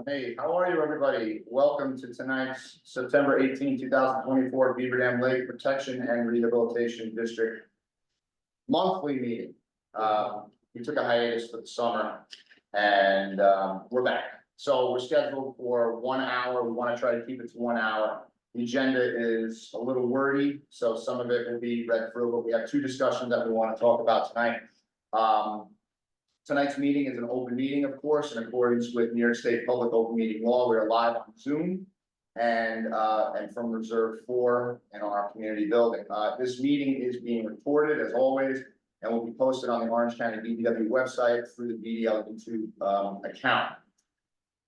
Hey, how are you, everybody? Welcome to tonight's September 18, 2024 Beaver Dam Lake Protection and Rehabilitation District monthly meeting. We took a hiatus for the summer and we're back. So we're scheduled for 1 hour. We want to try to keep it to 1 hour. The agenda is a little wordy, so some of it will be read through, but we have two discussions that we want to talk about tonight. Tonight's meeting is an open meeting, of course, in accordance with New York State Public Open Meeting Law. We are live on Zoom and from Reserve 4 in our community building. This meeting is being recorded as always and will be posted on the Orange County BDW website through the BDL YouTube account.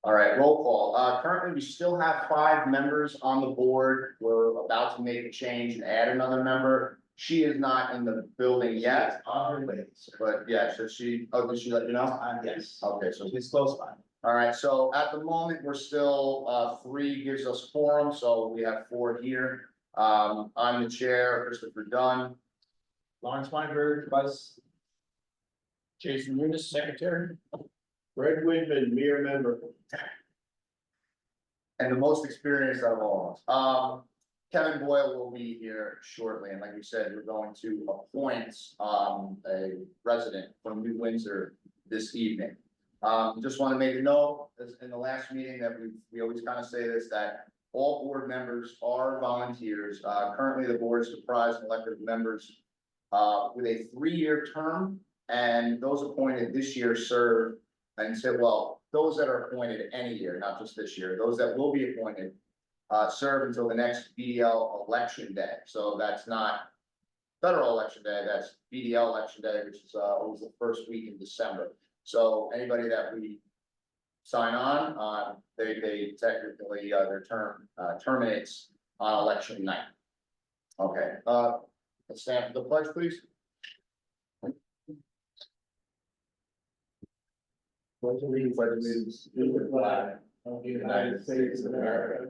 All right, roll call. Currently, we still have 5 members on the board. We're about to make a change and add another member. She is not in the building yet, but yeah, so she, oh, did she let you know? Yes. Okay, so, She's close by. all right, so at the moment, we're still, 3 gives us quorum, so we have 4 here. I'm the chair, Christopher Dunn. Lawrence Weinberg, vice. Jason Munis, secretary. Greg Whitman, mere member. And the most experienced out of all of us. Kevin Boyle will be here shortly, and like we said, we're going to appoint a resident from New Windsor this evening. Just want to make a note, as in the last meeting that we always kind of say this, that all board members are volunteers. Currently, the board is comprised of elected members with a 3-year term, and those appointed this year serve until, well, those that are appointed any year, not just this year, those that will be appointed serve until the next BDL election day. So that's not federal election day, that's BDL election day, which is always the first week in December. So anybody that we sign on, they technically, their term terminates on election night. Okay, let's stand for the pledge, please. Pledge allegiance to the flag of the United States of America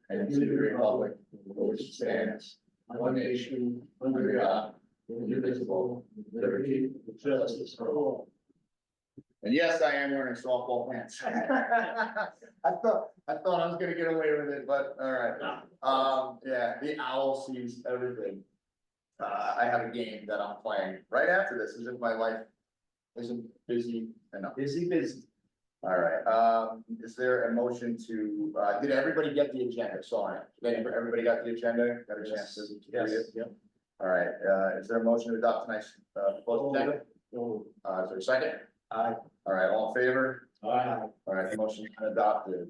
and to the republic for which it stands, one nation, under God, indivisible, with liberty and justice for all. And yes, I am wearing softball pants. I thought I was gonna get away with it, but all right. Yeah, the owl sees everything. I have a game that I'm playing right after this, as if my life isn't busy enough. Busy. All right, is there a motion to, did everybody get the agenda? Sorry, everybody got the agenda? Got a chance to read it? Yep. All right, is there a motion to adopt tonight's, proposed agenda? Is there a second? Aye. All right, all in favor? Aye. All right, the motion is adopted.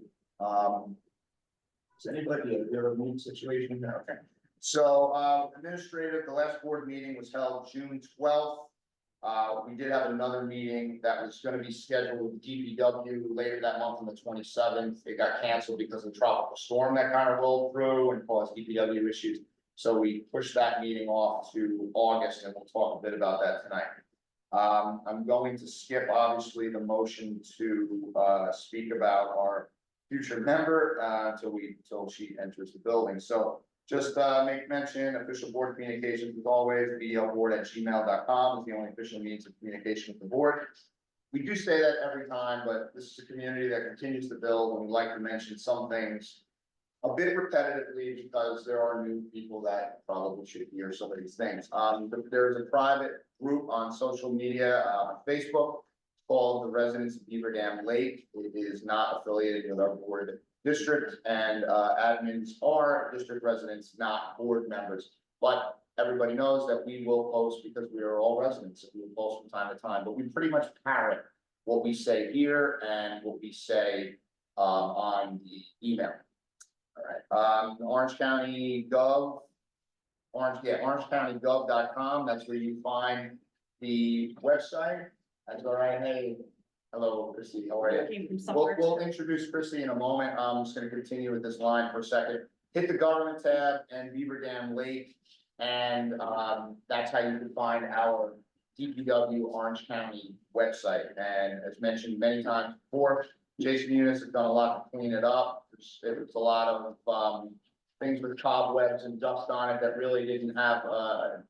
Is anybody, there a mood situation? Okay. So, administrative, the last board meeting was held June 12th. We did have another meeting that was gonna be scheduled with DPW later that month on the 27th. It got canceled because of the tropical storm that kind of rolled through and caused DPW issues. So we pushed that meeting off to August, and we'll talk a bit about that tonight. I'm going to skip, obviously, the motion to speak about our future member until she enters the building. So just make mention, official board communications as always, bdlboard@gmail.com is the only official means of communication with the board. We do say that every time, but this is a community that continues to build, and we like to mention some things a bit repetitively because there are new people that probably should hear some of these things. There's a private group on social media, on Facebook, called the Residents of Beaver Dam Lake. It is not affiliated with our board district, and admins are district residents, not board members. But everybody knows that we will post because we are all residents, and we will post from time to time, but we pretty much parrot what we say here and what we say on the email. All right, Orange County Gov, orangecountygov.com, that's where you find the website. That's all right. Hey, hello, Chrissy, how are you? We'll introduce Chrissy in a moment. I'm just gonna continue with this line for a second. Hit the government tab and Beaver Dam Lake, and that's how you can find our DPW Orange County website. And as mentioned many times before, Jason Munis has done a lot to clean it up. There's a lot of things with cobwebs and dust on it that really didn't have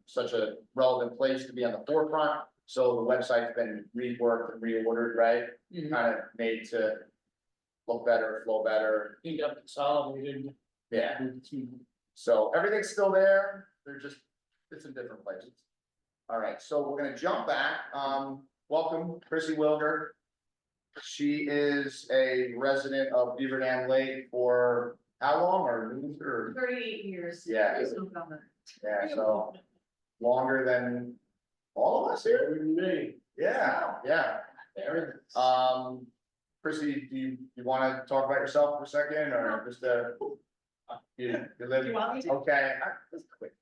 such a relevant place to be on the forefront. So the website's been reworked and reordered, right? Kind of made to look better, flow better, Cleaned up, consolidated. yeah. So everything's still there, they're just, it's in different places. All right, so we're gonna jump back, welcome Chrissy Wilger. She is a resident of Beaver Dam Lake for how long, or, 38 years. Yeah. This November. yeah, so longer than all of us here? Yeah, yeah. There. Chrissy, do you wanna talk about yourself for a second, or just, you live? Do you want me to? Okay. Just quick.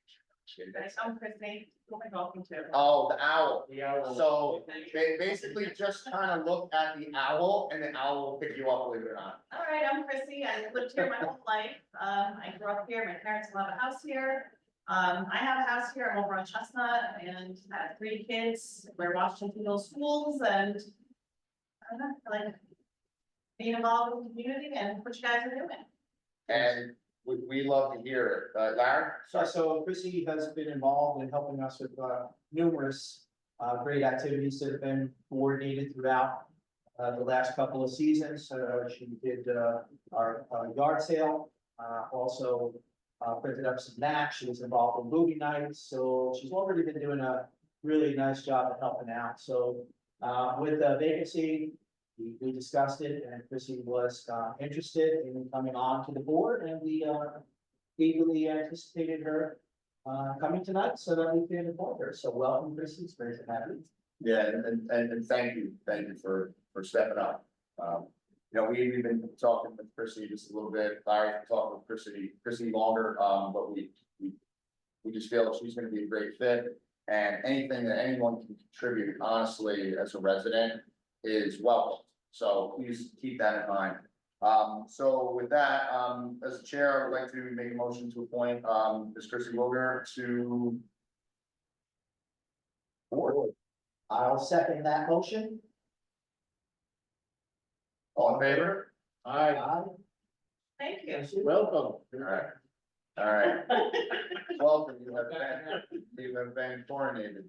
Guys, I'm Chrissy. Who am I talking to? Oh, the owl. Yeah. So basically just kind of look at the owl and the owl will pick you up, believe it or not. All right, I'm Chrissy. I lived here my whole life. I grew up here. My parents still have a house here. I have a house here. I'm over on Chestnut and I have 3 kids. We're Washington Middle Schools and I don't know, I like being involved with the community and what you guys are doing. And we love to hear it. Larry? So Chrissy has been involved in helping us with numerous great activities that have been coordinated throughout the last couple of seasons. She did our yard sale, also printed up some snacks. She was involved in movie nights, so she's already been doing a really nice job of helping out. So with the vacancy, we discussed it, and Chrissy was interested in coming on to the board, and we eagerly anticipated her coming tonight so that we can appoint her. So welcome, Chrissy. It's great to have you. Yeah, and thank you for stepping up. You know, we've been talking with Chrissy just a little bit, Larry's been talking with Chrissy longer, but we just feel that she's gonna be a great fit. And anything that anyone can contribute, honestly, as a resident, is welcome. So please keep that in mind. So with that, as the chair, I would like to make a motion to appoint, Ms. Chrissy Wilger to board. I'll second that motion. All in favor? Aye. Thank you. Welcome. All right. All right. Welcome, you have been coronated.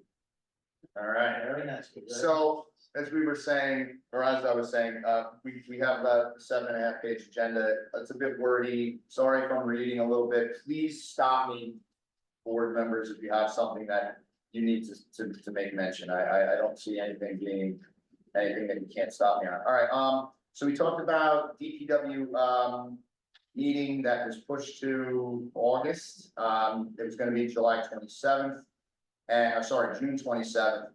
All right. Very nice. So, as we were saying, or as I was saying, we have about a 7.5 page agenda. It's a bit wordy. Sorry if I'm reading a little bit. Please stop me, board members, if you have something that you need to make mention. I don't see anything that you can't stop me on. All right, so we talked about DPW, meeting that was pushed to August. It was gonna be July 27th. And, sorry, June 27th.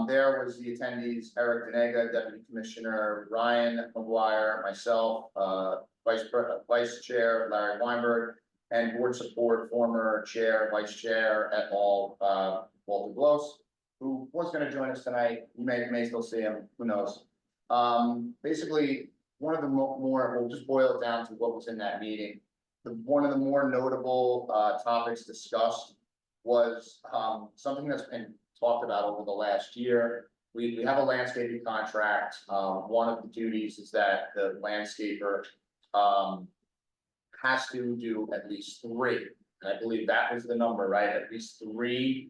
There was the attendees, Eric Denega, Deputy Commissioner Ryan McGuire, myself, Vice Chair Larry Weinberg, and board support, former Chair, Vice Chair et al., Walter Bloss, who was gonna join us tonight. You may still see him, who knows? Basically, one of the more, we'll just boil it down to what was in that meeting. One of the more notable topics discussed was something that's been talked about over the last year. We have a landscaping contract. One of the duties is that the landscaper has to do at least 3, and I believe that was the number, right? At least 3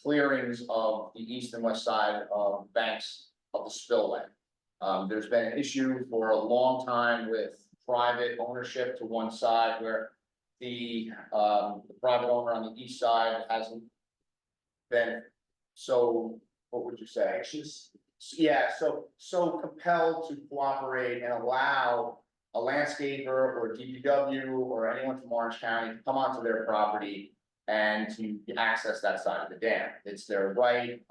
clearings of the east and west side of banks of the spillway. There's been an issue for a long time with private ownership to one side where the private owner on the east side hasn't been so, what would you say? Yeah, so compelled to cooperate and allow a landscaper or DPW or anyone from Orange County to come onto their property and to access that side of the dam. It's their right.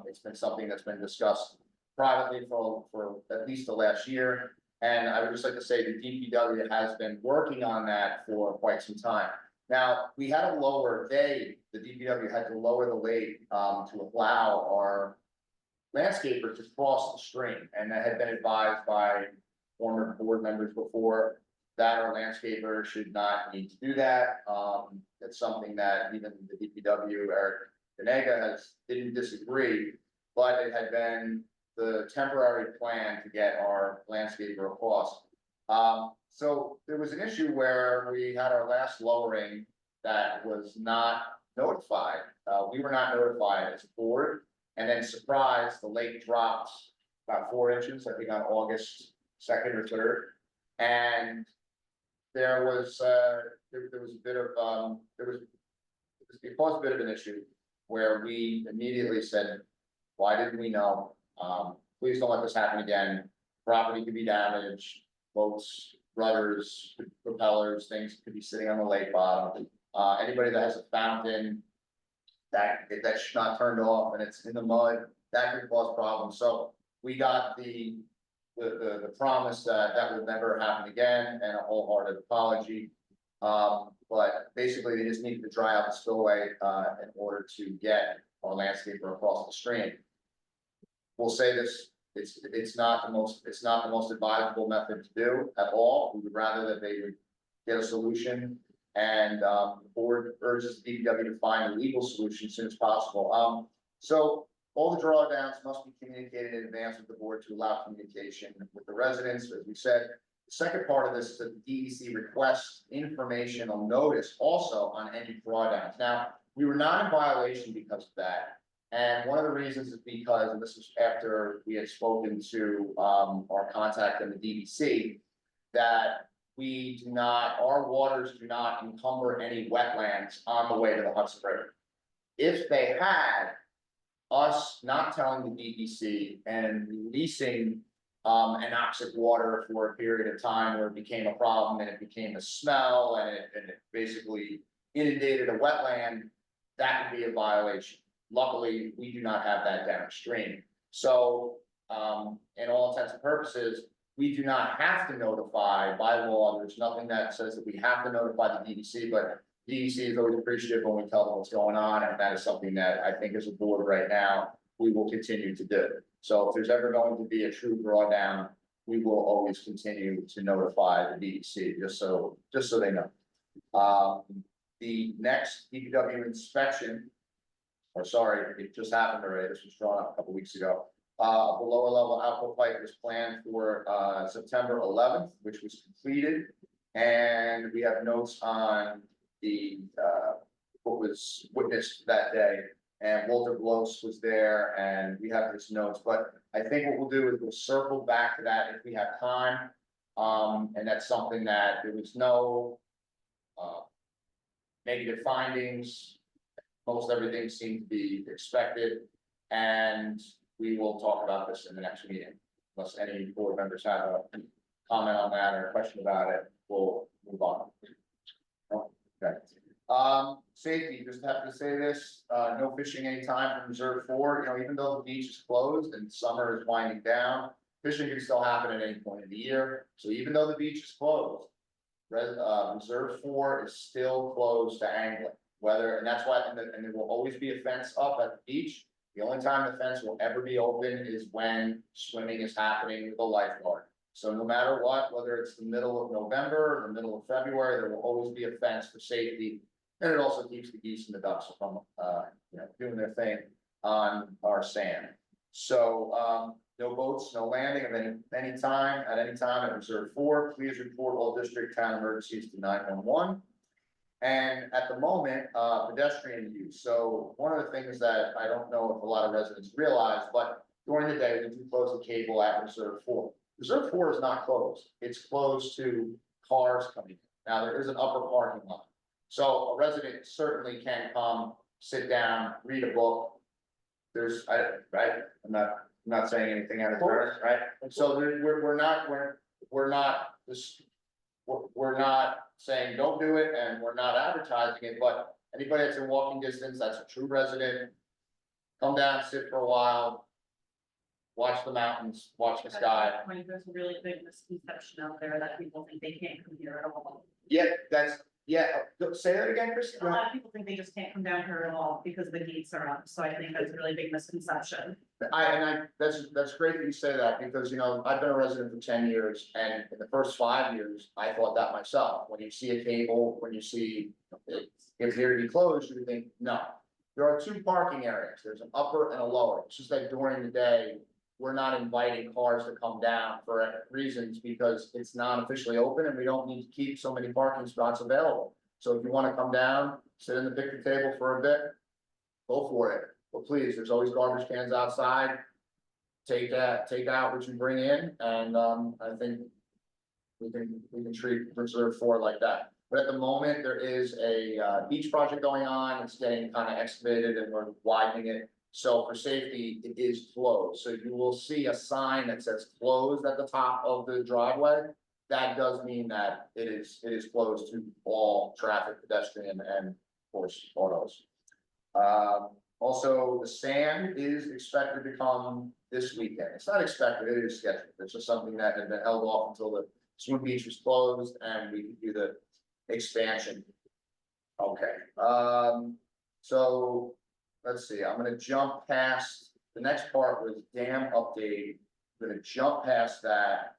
It's been something that's been discussed privately for at least the last year. And I would just like to say the DPW has been working on that for quite some time. Now, we had to lower, the DPW had to lower the lake to allow our landscaper to cross the stream. And that had been advised by former board members before that our landscaper should not need to do that. It's something that even the DPW, Eric Denega, didn't disagree, but it had been the temporary plan to get our landscaper across. So there was an issue where we had our last lowering that was not notified. We were not notified as a board, and then surprise, the lake dropped about 4 inches, I think on August second or third. And there was, there was a bit of, it caused a bit of an issue where we immediately said, why didn't we know? Please don't let this happen again. Property could be damaged, boats, rudders, propellers, things could be sitting on the lake bottom. Anybody that has a fountain that should not turned off and it's in the mud, that could cause problems. So we got the promise that that would never happen again and a wholehearted apology. But basically they just needed to dry out the spillway, in order to get our landscaper across the stream. We'll say this, it's not the most advisable method to do at all. We would rather that they would get a solution. And the board urges the DPW to find a legal solution as soon as possible. So all the drawdowns must be communicated in advance with the board to allow communication with the residents. As we said, the second part of this is that the DEC requests informational notice also on any drawdowns. Now, we were not in violation because of that. And one of the reasons is because, and this was after we had spoken to our contact in the DEC, that our waters do not encumber any wetlands on the way to the Hudson River. If they had, us not telling the DEC and releasing anoxic water for a period of time where it became a problem and it became a smell and it basically inundated a wetland, that would be a violation. Luckily, we do not have that downstream. So, in all intents and purposes, we do not have to notify by law. There's nothing that says that we have to notify the DEC, but DEC is always appreciative when we tell them what's going on, and that is something that I think as a board right now, we will continue to do. So if there's ever going to be a true drawdown, we will always continue to notify the DEC, just so they know. The next DPW inspection, or sorry, it just happened already, this was drawn up a couple weeks ago. The lower level output pipe was planned for September 11th, which was completed. And we have notes on the what was witnessed that day. And Walter Bloss was there, and we have his notes. But I think what we'll do is we'll circle back to that if we have time. And that's something that there was no negative findings. Most everything seemed to be expected, and we will talk about this in the next meeting. Unless any board members have a comment on that or a question about it, we'll move on. Okay. Safety, just have to say this, no fishing anytime from Reserve 4. You know, even though the beach is closed and summer is winding down, fishing can still happen at any point of the year. So even though the beach is closed, Reserve 4 is still closed to angling. And that's why, and there will always be a fence up at the beach. The only time the fence will ever be open is when swimming is happening with a lifeguard. So no matter what, whether it's the middle of November or the middle of February, there will always be a fence for safety. And it also keeps the geese and the ducks from, doing their thing on our sand. So, no boats, no landing of any time at Reserve 4. Please report all district town emergencies to 911. And at the moment, pedestrian use. So one of the things that I don't know if a lot of residents realize, but during the day, we do close the cable at Reserve 4. Reserve 4 is not closed. It's closed to cars coming in. Now, there is an upper parking lot. So a resident certainly can come, sit down, read a book. Right? I'm not saying anything out of turn, right? So we're not saying don't do it, and we're not advertising it, but anybody that's in walking distance, that's a true resident, come down, sit for a while, watch the mountains, watch the sky. There's a really big misconception out there that people think they can't come here at all. Say that again, Chris. A lot of people think they just can't come down here at all because the gates are up, so I think that's a really big misconception. That's great that you say that, because, I've been a resident for 10 years, and in the first 5 years, I thought that myself. When you see a cable, when you see it's here to be closed, you think, no. There are two parking areas. There's an upper and a lower. It's just that during the day, we're not inviting cars to come down for reasons, because it's not officially open and we don't need to keep so many parking spots available. So if you want to come down, sit in the picnic table for a bit, go for it. But please, there's always garbage cans outside. take out what you bring in, and, I think we can treat Reserve 4 like that. But at the moment, there is a, beach project going on, it's getting kind of excavated and we're widening it. So for safety, it is closed, so you will see a sign that says closed at the top of the driveway. That does mean that it is closed to all traffic, pedestrian, and of course, autos. Also, the sand is expected to come this weekend. It's not expected, it is scheduled. It's just something that had been held off until the swim beach was closed and we could do the expansion. Okay, so let's see, I'm gonna jump past, the next part was dam update. I'm gonna jump past that.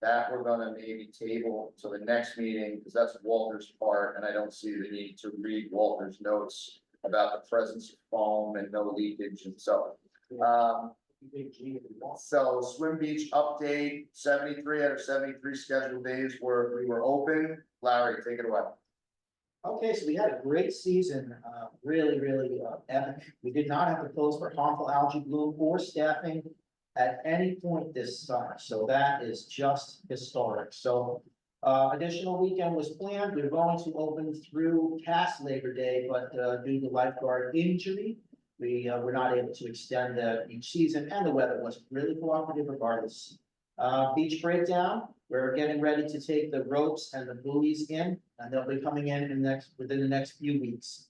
That we're gonna maybe table to the next meeting, because that's Walter's part, and I don't see the need to read Walter's notes about the presence of foam and no leakage and so. So swim beach update, 73 out of 73 scheduled days we were open. Larry, take it away. Okay, so we had a great season, really epic. We did not have to close for harmful algae bloom or staffing at any point this summer, so that is just historic. So additional weekend was planned. We're going to open through past Labor Day, but due to lifeguard injury, we were not able to extend each season, and the weather was really cooperative regardless. Beach breakdown, we're getting ready to take the ropes and the buoys in, and they'll be coming in within the next few weeks.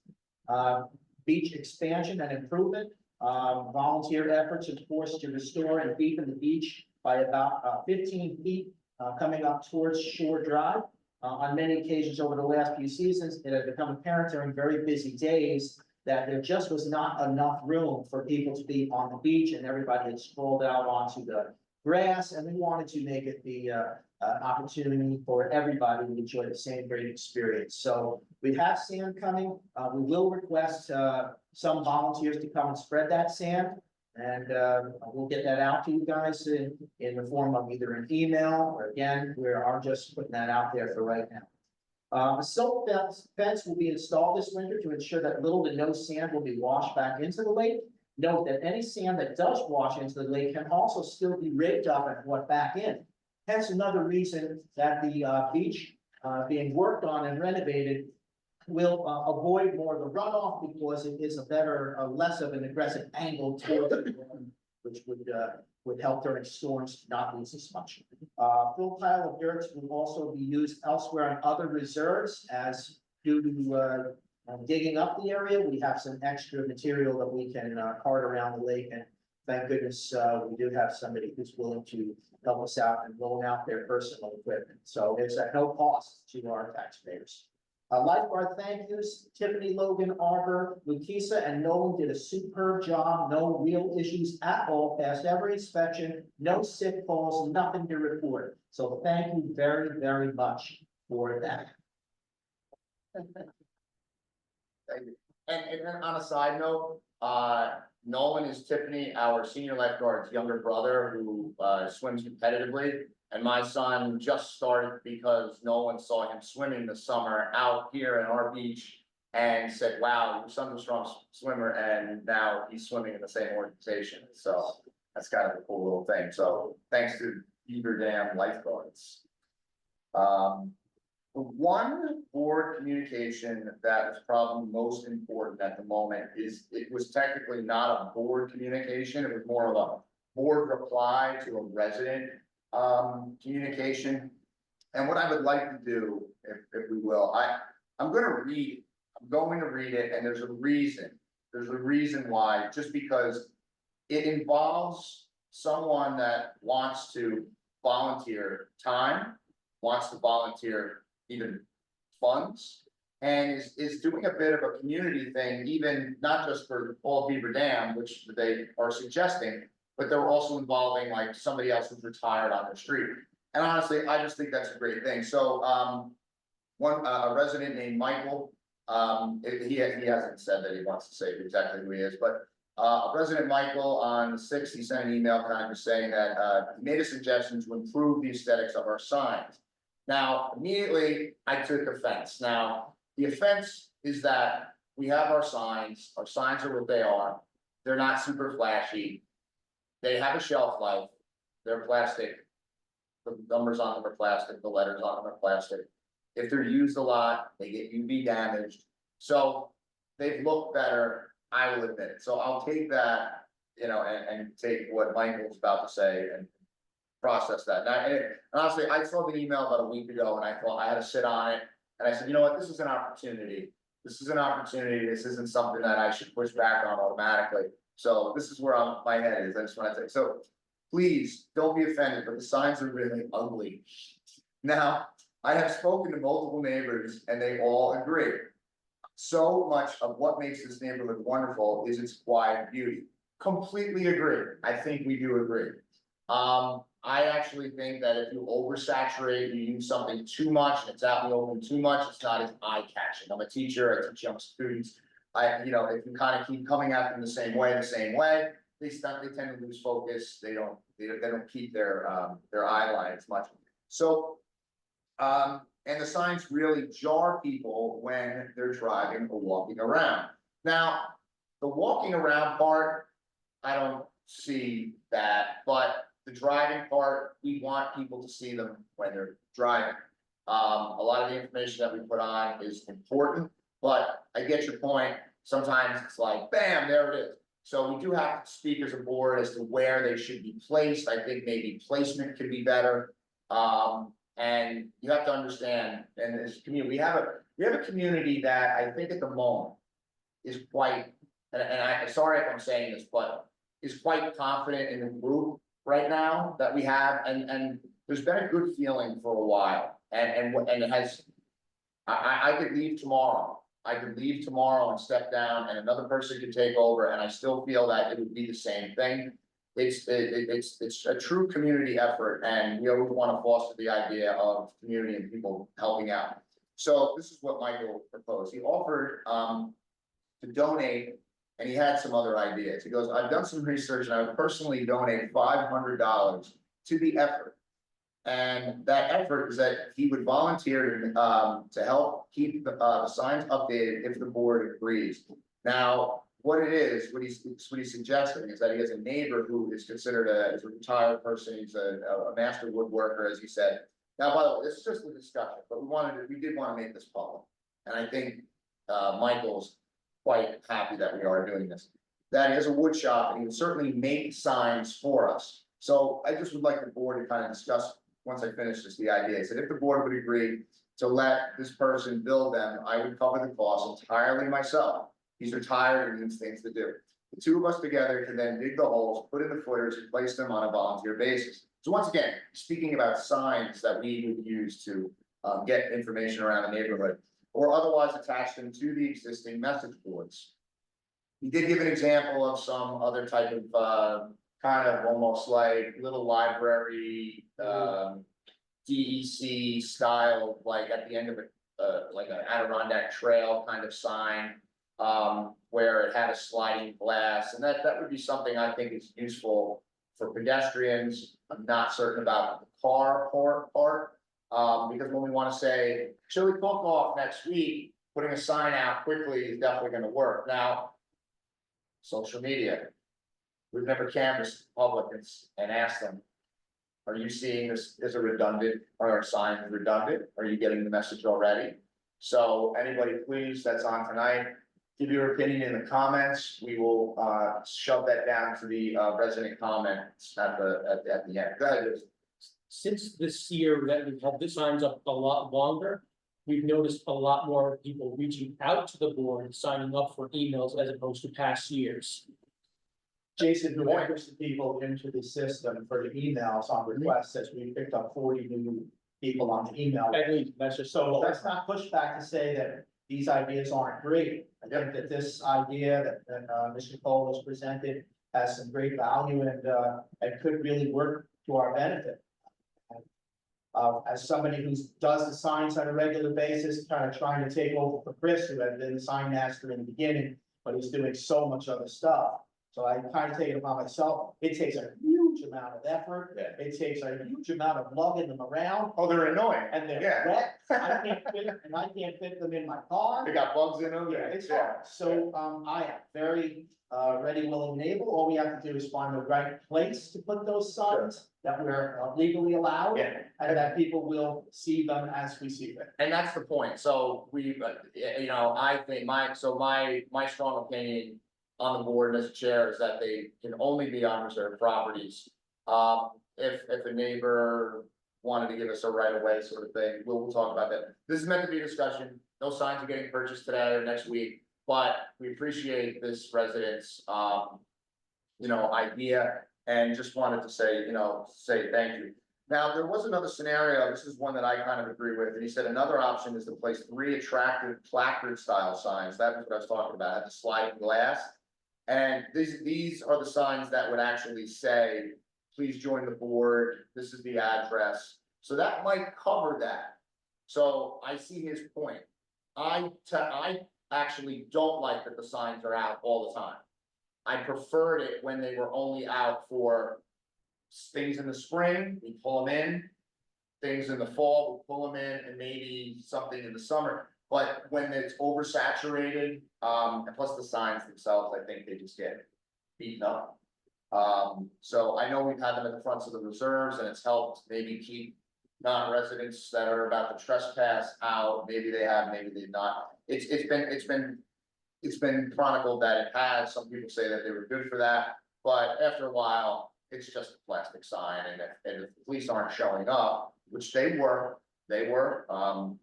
Beach expansion and improvement, volunteer efforts, of course, to restore and deepen the beach by about 15 feet, coming up towards Shore Drive. On many occasions over the last few seasons, it had become apparent during very busy days that there just was not enough room for people to be on the beach, and everybody had strolled out onto the grass, and we wanted to make it the opportunity for everybody to enjoy the same great experience. So we have sand coming. We will request some volunteers to come and spread that sand, and we'll get that out to you guys in the form of either an email, or again, we are just putting that out there for right now. A silt fence will be installed this winter to ensure that little to no sand will be washed back into the lake. Note that any sand that does wash into the lake can also still be raked up and brought back in. Hence another reason that the beach being worked on and renovated will avoid more of the runoff, because it is a better, less of an aggressive angle towards the water, which would help during storms not lose as much. Full pile of dirt will also be used elsewhere in other reserves, as due to digging up the area, we have some extra material that we can cart around the lake, and thank goodness we do have somebody who's willing to help us out and loan out their personal equipment. So it's at no cost to our taxpayers. Lifeguard thank yous, Tiffany, Logan, Arbor, Lukisa, and Nolan did a superb job. No real issues at all, passed every inspection, no sick calls, nothing to report. So thank you very much for that. Thank you. And on a side note, Nolan is Tiffany, our senior lifeguard's younger brother, who swims competitively. And my son just started because Nolan saw him swimming this summer out here in our beach and said, wow, your son's a strong swimmer, and now he's swimming in the same organization. So that's kind of a cool little thing. So thanks to Beaver Dam lifeguards. The one board communication that is probably most important at the moment is, it was technically not a board communication, it was more of a board reply to a resident communication. And what I would like to do, if we will, I'm going to read it, and there's a reason why, just because it involves someone that wants to volunteer time, wants to volunteer even funds, and is doing a bit of a community thing, even not just for all Beaver Dam, which they are suggesting, but they're also involving like somebody else who's retired on their street. And honestly, I just think that's a great thing. So a resident named Michael, he hasn't said that he wants to say exactly who he is, but President Michael on the 6th, he sent an email kind of just saying that he made a suggestion to improve the aesthetics of our signs. Now, immediately I took offense. Now, the offense is that we have our signs are what they are. They're not super flashy. they have a shelf life, they're plastic. The numbers on them are plastic, the letters on them are plastic. If they're used a lot, they get UV damaged, so they've looked better, I will admit it, so I'll take that, and take what Michael's about to say and process that. And honestly, I saw the email about a week ago and I thought I had to sit on it, and I said, you know what, this is an opportunity. This is an opportunity, this isn't something that I should push back on automatically, so this is where my head is, I just wanna say, so. Please, don't be offended, but the signs are really ugly. Now, I have spoken to multiple neighbors and they all agree. So much of what makes this neighborhood wonderful is its quiet beauty. Completely agree. I think we do agree. I actually think that if you oversaturate, you use something too much, and it's out in the open too much, it's not as eye-catching. I'm a teacher, I teach young students. If you kind of keep coming at them the same way, they tend to lose focus, they don't keep their eye line as much. So, and the signs really jar people when they're driving or walking around. Now, the walking around part, I don't see that, but the driving part, we want people to see them when they're driving. A lot of the information that we put on is important, but I get your point. Sometimes it's like, bam, there it is. So we do have to speak as a board as to where they should be placed. I think maybe placement could be better. And you have to understand, in this community, we have a community that I think at the moment is quite, and I'm sorry if I'm saying this, but is quite confident in the group right now that we have, and there's been a good feeling for a while, and it has. I could leave tomorrow. I could leave tomorrow and step down, and another person could take over, and I still feel that it would be the same thing. It's a true community effort, and we always want to foster the idea of community and people helping out. So this is what Michael proposed. He offered to donate, and he had some other ideas. He goes, I've done some research and I would personally donate $500 to the effort. And that effort is that he would volunteer to help keep the signs updated if the board agrees. Now, what it is, what he's suggesting is that he has a neighbor who is considered as a retired person. He's a master woodworker, as he said. Now, by the way, this is just a discussion, but we did want to make this public. And I think Michael's quite happy that we are doing this. That he has a wood shop and he would certainly make signs for us. So I just would like the board to kind of discuss, once I finish this, the idea is that if the board would agree to let this person build them, I would cover the cost entirely myself. He's retired and needs things to do. The two of us together can then dig the holes, put in the footers, and place them on a volunteer basis. So once again, speaking about signs that we would use to get information around the neighborhood, or otherwise attach them to the existing message boards. He did give an example of some other type of kind of almost like little library, DEC style, like at the end of like an Adirondack Trail kind of sign, where it had a sliding glass, and that would be something I think is useful for pedestrians. I'm not certain about the car part, because when we want to say chili cook-off next week, putting a sign out quickly is definitely going to work. Now, social media. We've never canvassed the public and asked them, are you seeing this as a redundant, are our signs redundant? Are you getting the message already? So anybody, please, that's on tonight, give your opinion in the comments. We will shove that down to the resident comments at the end. Go ahead. Since this year that we've had the signs up a lot longer, we've noticed a lot more people reaching out to the board, signing up for emails as opposed to past years. Jason, who enters the people into the system for the emails on request, says we picked up 40 new people on the email. At least that's just So that's not pushback to say that these ideas aren't great. I think that this idea that Mr. Cole has presented has some great value and could really work to our benefit. As somebody who does the signs on a regular basis, kind of trying to take over for Chris, who had been the sign master in the beginning, but he's doing so much other stuff. So I kind of take it upon myself. It takes a huge huge amount of effort. Yeah. It takes a huge amount of lugging them around, Oh, they're annoying. and they're Yeah. wet, I can't fit them in my car. They got bugs in them. Yeah, it's hard, so, I am very, ready, willing, and able, all we have to do is find the right place to put those signs that we're legally allowed, Yeah, and that people will see them as we see them. and that's the point, so we, you know, I think my strong opinion on the board as chair is that they can only be on reserved properties. If a neighbor wanted to give us a right of way sort of thing, we'll talk about that. This is meant to be a discussion, no signs are getting purchased today or next week, but we appreciate this resident's, idea, and just wanted to say, say thank you. Now, there was another scenario, this is one that I kind of agree with, and he said another option is to place 3 attractive placard style signs, that was what I was talking about, had the sliding glass. And these are the signs that would actually say, please join the board, this is the address, so that might cover that. So I see his point. I actually don't like that the signs are out all the time. I preferred it when they were only out for things in the spring, we pull them in. Things in the fall, we pull them in, and maybe something in the summer. But when it's oversaturated, and plus the signs themselves, I think they just get beaten up. So I know we've had them at the fronts of the reserves, and it's helped maybe keep non-residents that are about to trespass out. Maybe they have, maybe they've not. It's been chronicled that it has. Some people say that they were good for that, but after a while, it's just a plastic sign, and if the police aren't showing up, which they were.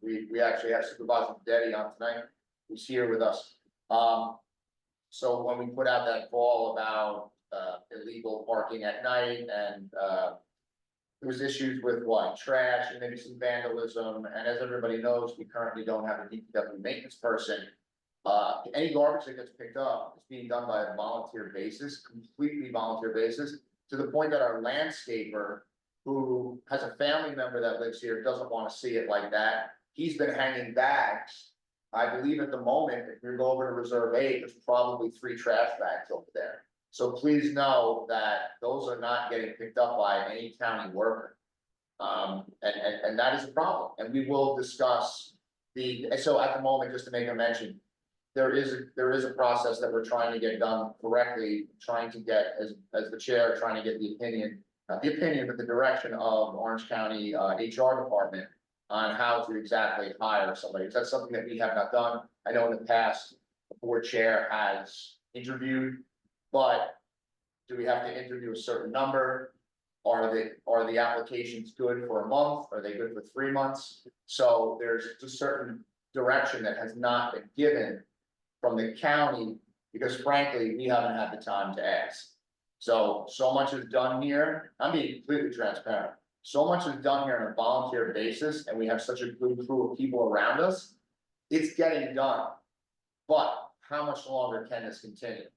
We actually have Supervisor Detti on tonight, who's here with us. So when we put out that call about illegal parking at night, and there was issues with what, trash and maybe some vandalism, and as everybody knows, we currently don't have a DPW maintenance person. Any garbage that gets picked up is being done by a volunteer basis, completely volunteer basis, to the point that our landscaper, who has a family member that lives here, doesn't want to see it like that. He's been hanging bags. I believe at the moment, if you go over to Reserve 8, there's probably 3 trash bags over there. So please know that those are not getting picked up by any county worker. And that is a problem, and we will discuss so at the moment, just to make a mention, there is a process that we're trying to get done correctly, trying to get, as the chair, trying to get the opinion, not the opinion, but the direction of Orange County HR department on how to exactly hire somebody, because that's something that we have not done. I know in the past, the board chair has interviewed, but do we have to interview a certain number? Are the applications good for a month? Are they good for 3 months? So there's a certain direction that has not been given from the county, because frankly, we haven't had the time to ask. So much is done here. I'm being completely transparent. So much is done here on a volunteer basis, and we have such a good crew of people around us. It's getting done. But how much longer can this continue?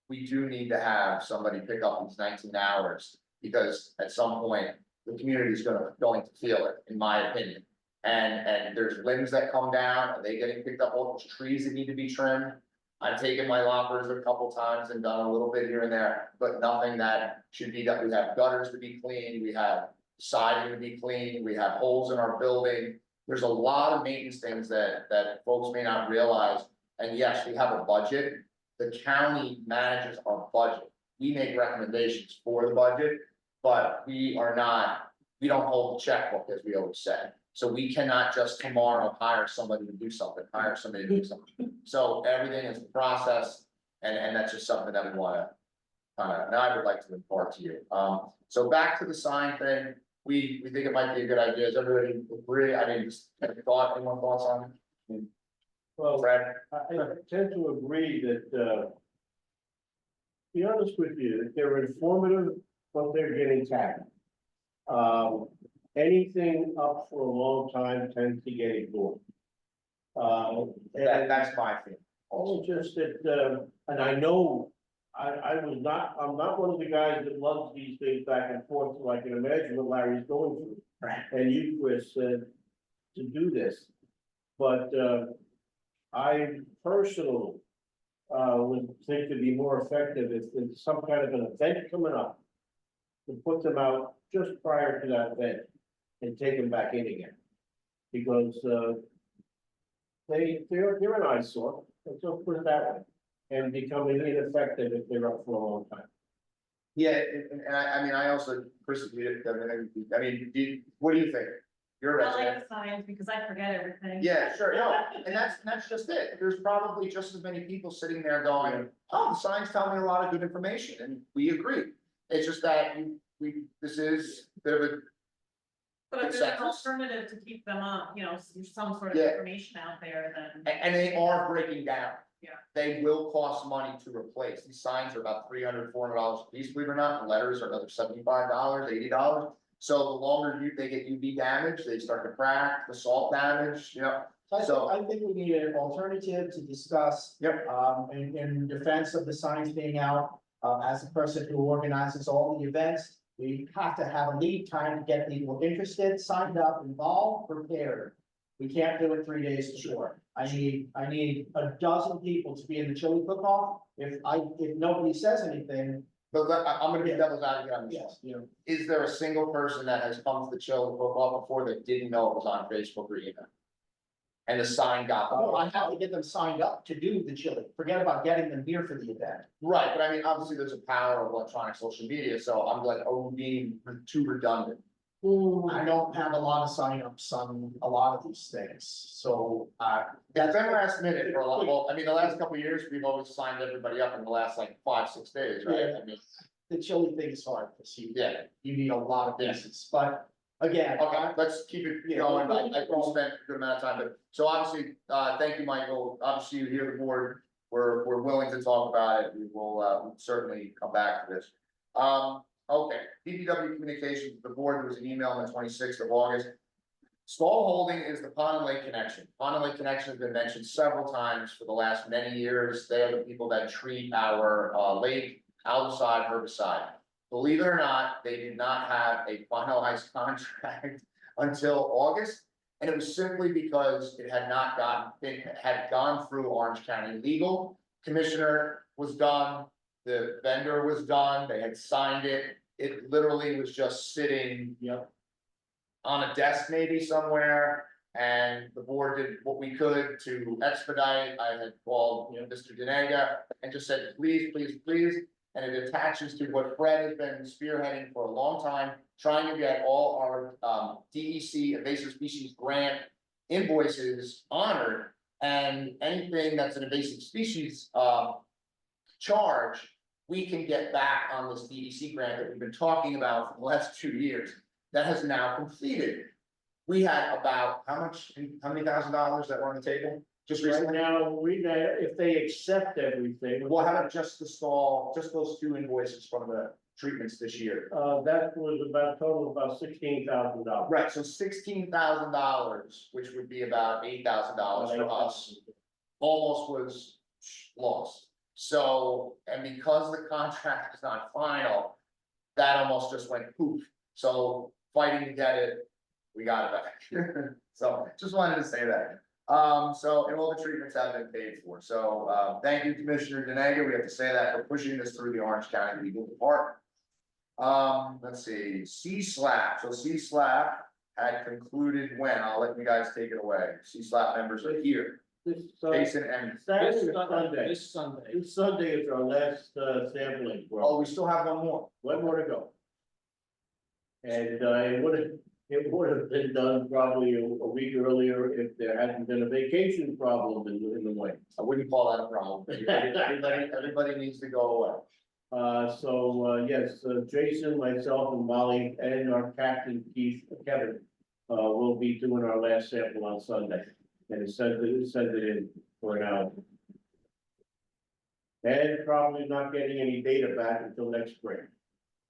We do need to have somebody pick up these 19 hours, because at some point, the community is going to feel it, in my opinion. And there's limbs that come down, are they getting picked up, all those trees that need to be trimmed? I've taken my lockers a couple times and done a little bit here and there, but nothing that should be done. We have gutters to be cleaned, we have siding to be cleaned, we have holes in our building. There's a lot of maintenance things that folks may not realize, and yes, we have a budget. The county manages our budget. We make recommendations for the budget, but we don't hold the checkbook, as we always say. So we cannot just tomorrow hire somebody to do something, So everything is a process, and that's just something that we wanna, and I would like to impart to you. So back to the sign thing, we think it might be a good idea. Does everybody agree? I mean, just any thoughts on it? Well, Fred? I tend to agree that, to be honest with you, that they're informative, but they're getting tagged. Anything up for a long time tends to get ignored. That's my thing. Oh, just that, and I know, I'm not one of the guys that loves these things back and forth, so I can imagine what Larry's going through. Right. And you, Chris, to do this, but, I personally, would think to be more effective if there's some kind of an event coming up. to put them out just prior to that event and take them back in again. Because, they're an eyesore, let's just put it that way, and becoming ineffective if they're up for a long time. Yeah, and I mean, I also, Chris, what do you think? You're a I like resident. the signs because I forget everything. Yeah, sure, no, and that's just it. There's probably just as many people sitting there going, oh, the signs tell me a lot of good information, and we agree. It's just that this is a bit of a, But if there's an Consensus. alternative to keep them up, you know, some sort of Yeah. information out there, then. and they are breaking down. Yeah. They will cost money to replace. These signs are about $300, $400 a piece, believe it or not, and letters are another $75, $80. So the longer they get UV damage, they start to crack, the salt damage, So- I think we need an alternative to discuss. Yep. In defense of the signs being out, as a person who organizes all the events, we have to have a lead time to get people interested, signed up, involved, prepared. We can't do it 3 days before. I need a dozen people to be in the chili cook-off. If nobody says anything, But I'm gonna be devil's advocate on this one. yes, you know. Is there a single person that has come to the Chill football before that didn't know it was on Facebook or email? And the sign got. Oh, I have to get them signed up to do the chili. Forget about getting them here for the event. Right, but I mean, obviously, there's a power of electronic social media, so I'm like, oh, being too redundant. I don't have a lot of signups on a lot of these things, so, It's been last minute for a lot, well, I mean, the last couple of years, we've always signed everybody up in the last like 5-6 days, right? I mean, the chili thing is hard to see. yeah, You need a lot of pieces, but again. okay, let's keep it Yeah. going, I spent a good amount of time, but, so obviously, thank you, Michael, obviously, you hear the board, we're willing to talk about it, we will, certainly come back to this. Okay, DPW communications, the board, there was an email on the 26th of August. Stall holding is the Pond and Lake Connection. Pond and Lake Connection has been mentioned several times for the last many years. They are the people that treat our lake, algaecide, herbicide. Believe it or not, they did not have a finalized contract until August. And it was simply because it had gone through Orange County legal. Commissioner was done, the vendor was done, they had signed it. It literally was just sitting on a desk maybe somewhere, and the board did what we could to expedite. I had called, Mr. Denega and just said, please, please, please. And it attaches to what Fred has been spearheading for a long time, trying to get all our DEC invasive species grant invoices honored. And anything that's an invasive species charge, we can get back on this DEC grant that we've been talking about for the last 2 years. That has now completed. We had about, how many $1,000s that were on the table? Just Right recently? now, if they accept everything, Well, how about just the stall, just those 2 invoices from the treatments this year? that was about total of about $16,000. Right, so $16,000, which would be about $8,000 for us, almost was lost. So, and because the contract is not final, that almost just went poof. So fighting to get it, we got it back. So just wanted to say that. So, and all the treatments have been paid for. So, thank you, Commissioner Denega. We have to say that for pushing this through the Orange County Legal Department. Let's see, C-SLAP. So C-SLAP had concluded when? I'll let you guys take it away. C-SLAP members are here. This, Jason and, Saturday or Sunday? This Sunday. This Sunday is our last, sampling. oh, we still have one more. One more to go. And, it would have been done probably a week earlier if there hadn't been a vacation problem in the way. I wouldn't call that a problem. Everybody needs to go away. Yes, Jason, myself and Molly and our captain Kevin, will be doing our last sample on Sunday. And send it in for now. And probably not getting any data back until next spring.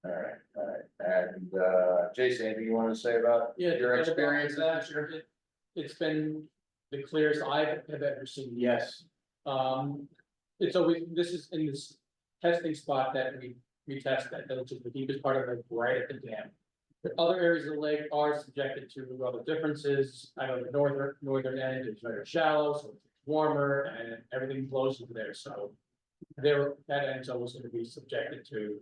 All right. And, Jason, anything you wanted to say about Yeah. your experience that, this year? It's been the clearest I have ever seen. Yes, It's always, this is in this testing spot that we test that, which is the deepest part of the lake, right at the dam. The other areas of the lake are subjected to other differences. I know the northern end is very shallow, so it's warmer and everything flows into there, so that end's always gonna be subjected to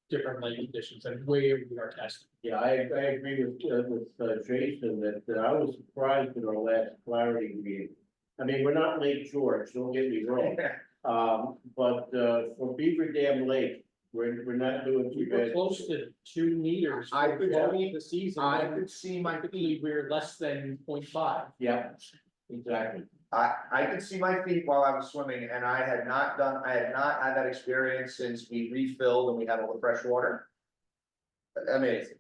different lake conditions and where we are testing. Yeah, I agree with Jason that I was surprised in our last clarity meeting. I mean, we're not Lake George, don't get me wrong. But for Beaver Dam Lake, we're not doing We too were bad. close to 2 meters I for could- the season. I when could see my Typically, we're less than 0.5. Yeah, exactly. I could see my feet while I was swimming, and I had not had that experience since we refilled and we had all the fresh water. Amazing,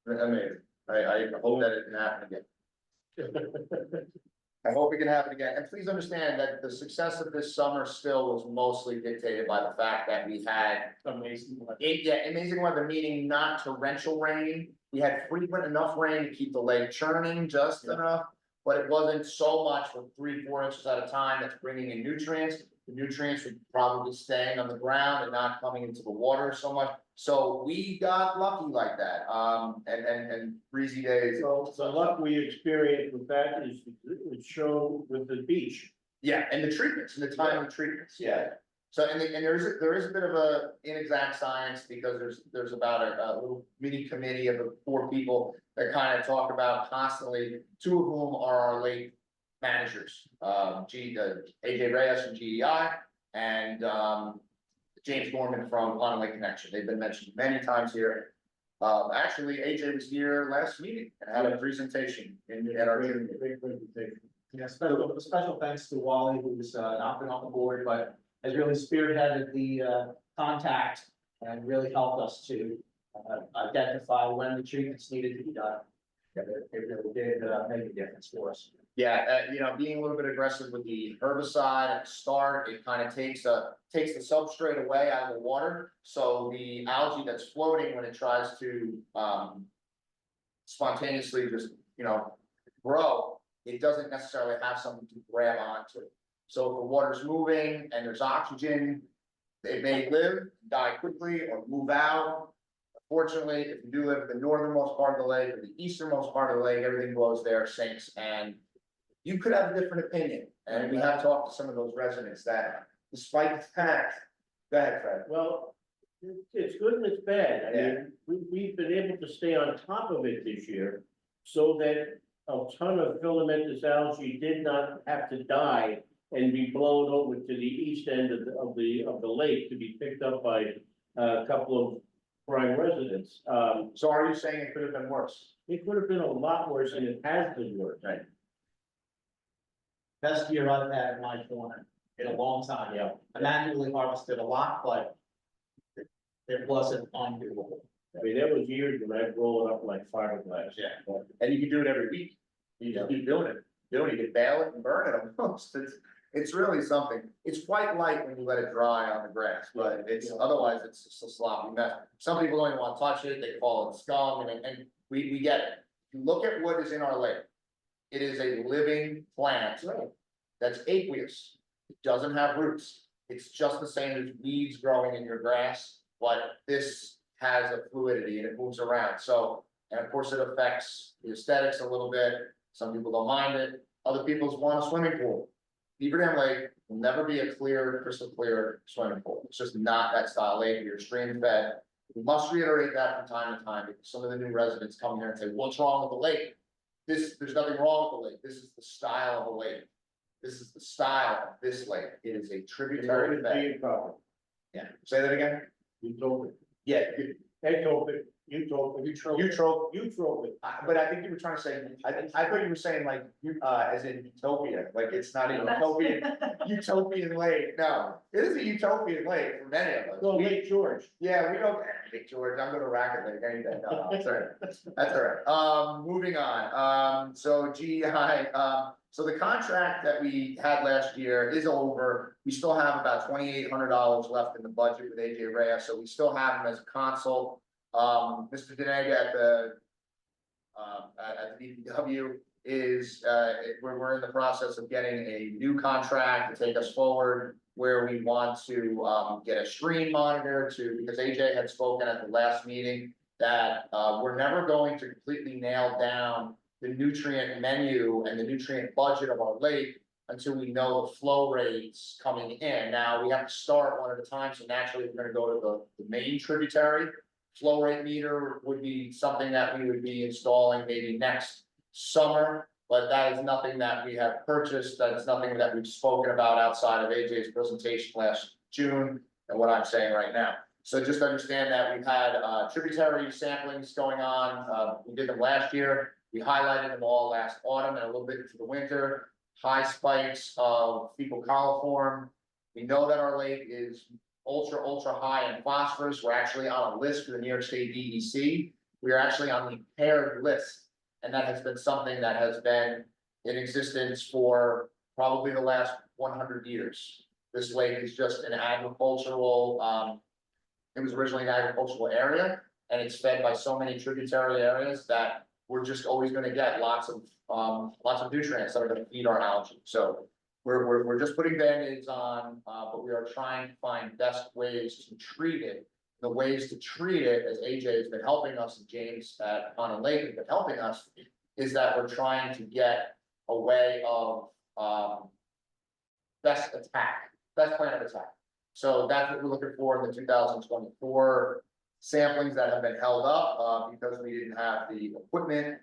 amazing. I hope that it can happen again. I hope it can happen again, and please understand that the success of this summer still was mostly dictated by the fact that we had Amazing. amazing weather, meaning not torrential rain. We had frequent enough rain to keep the lake churning just enough, but it wasn't so much with 3-4 inches at a time that's bringing in nutrients. The nutrients would probably staying on the ground and not coming into the water so much. So we got lucky like that, and breezy days. So the luck we experienced with that is it showed with the beach. Yeah, and the treatments, and the time of treatments, yeah. So, and there is a bit of a inexact science, because there's about a little mini committee of the 4 people that kind of talk about constantly, 2 of whom are our late managers. AJ Reyes from GEI, and James Gorman from Pond Lake Connection. They've been mentioned many times here. Actually, AJ was here last meeting and had a presentation at our meeting. Big presentation. Yeah, special thanks to Wally, who's not been on the board, but has really spearheaded the contact and really helped us to identify when the treatments needed to be done. Yeah, it really did make a difference for us. Yeah, being a little bit aggressive with the herbicide at the start, it kind of takes the substrate away out of the water. So the algae that's floating, when it tries to spontaneously just, grow, it doesn't necessarily have something to grab onto. So if the water's moving and there's oxygen, it may live, die quickly, or move out. Fortunately, if you do live in the northernmost part of the lake or the easternmost part of the lake, everything goes there, sinks, and you could have a different opinion. And we have talked to some of those residents that, despite the fact, go ahead, Fred. Well, it's good and it's bad. I Yeah. mean, we've been able to stay on top of it this year so that a ton of filamentous algae did not have to die and be blown over to the east end of the lake to be picked up by a couple of prime residents. So are you saying it could have been worse? It could have been a lot worse and it has been worse. Right. Best year I've had in my corner in a long time. Yeah. I manually harvested a lot, but it wasn't undoable. I mean, there was years when I'd roll it up like fiberglass. Yeah. And you can do it every week. You just keep doing it. You can bale it and burn it almost. It's really something. It's quite light when you let it dry on the grass, but otherwise it's just a sloppy mess. Some people don't even want to touch it. They call it scum, and we get it. If you look at what is in our lake, it is a living plant that's aqueous. It doesn't have roots. It's just the same as weeds growing in your grass, but this has a fluidity and it moves around. So, and of course it affects the aesthetics a little bit. Some people don't mind it. Other people want a swimming pool. Beaver Dam Lake will never be a clear, crystal clear swimming pool. It's just not that style lake. You're stream fed. We must reiterate that from time to time, because some of the new residents come here and say, what's wrong with the lake? There's nothing wrong with the lake. This is the style of the lake. This is the style of this lake. It is a tributary bed. Yeah, say that again? You told me. Yeah, They told me, you told me. you troll. You told me. But I think you were trying to say, I thought you were saying like, as in utopia, like it's not a utopian lake. No, it is a utopian lake for many of us. No, We- Lake George. Yeah, we don't, Lake George, I'm gonna rack it like any day. No, that's all right. That's all right. Moving on. So GEI, so the contract that we had last year is over. We still have about $2,800 left in the budget with AJ Reyes, so we still have him as a consult. Mr. Denega at the DPW is, we're in the process of getting a new contract to take us forward, where we want to, get a stream monitor because AJ had spoken at the last meeting that, we're never going to completely nail down the nutrient menu and the nutrient budget of our lake until we know the flow rates coming in. Now, we have to start one at a time, so naturally, we're gonna go to the main tributary. flow rate meter would be something that we would be installing maybe next summer. But that is nothing that we have purchased, that is nothing that we've spoken about outside of AJ's presentation last June and what I'm saying right now. So just understand that we've had tributary samplings going on, we did them last year, we highlighted them all last autumn and a little bit into the winter. High spikes of fecal coliform. We know that our lake is ultra high in phosphorus. We're actually on a list for the New York State DEC. We are actually on the impaired list. And that has been something that has been in existence for probably the last 100 years. This lake is just an agricultural, it was originally an agricultural area, and it's fed by so many tributary areas that we're just always gonna get lots of nutrients that are gonna feed our algae. So we're just putting Band-Aids on, but we are trying to find best ways to treat it. The ways to treat it, as AJ has been helping us, and James at Pond Lake has been helping us, is that we're trying to get a way of best plan of attack. So that's what we're looking for in the 2024 samplings that have been held up because we didn't have the equipment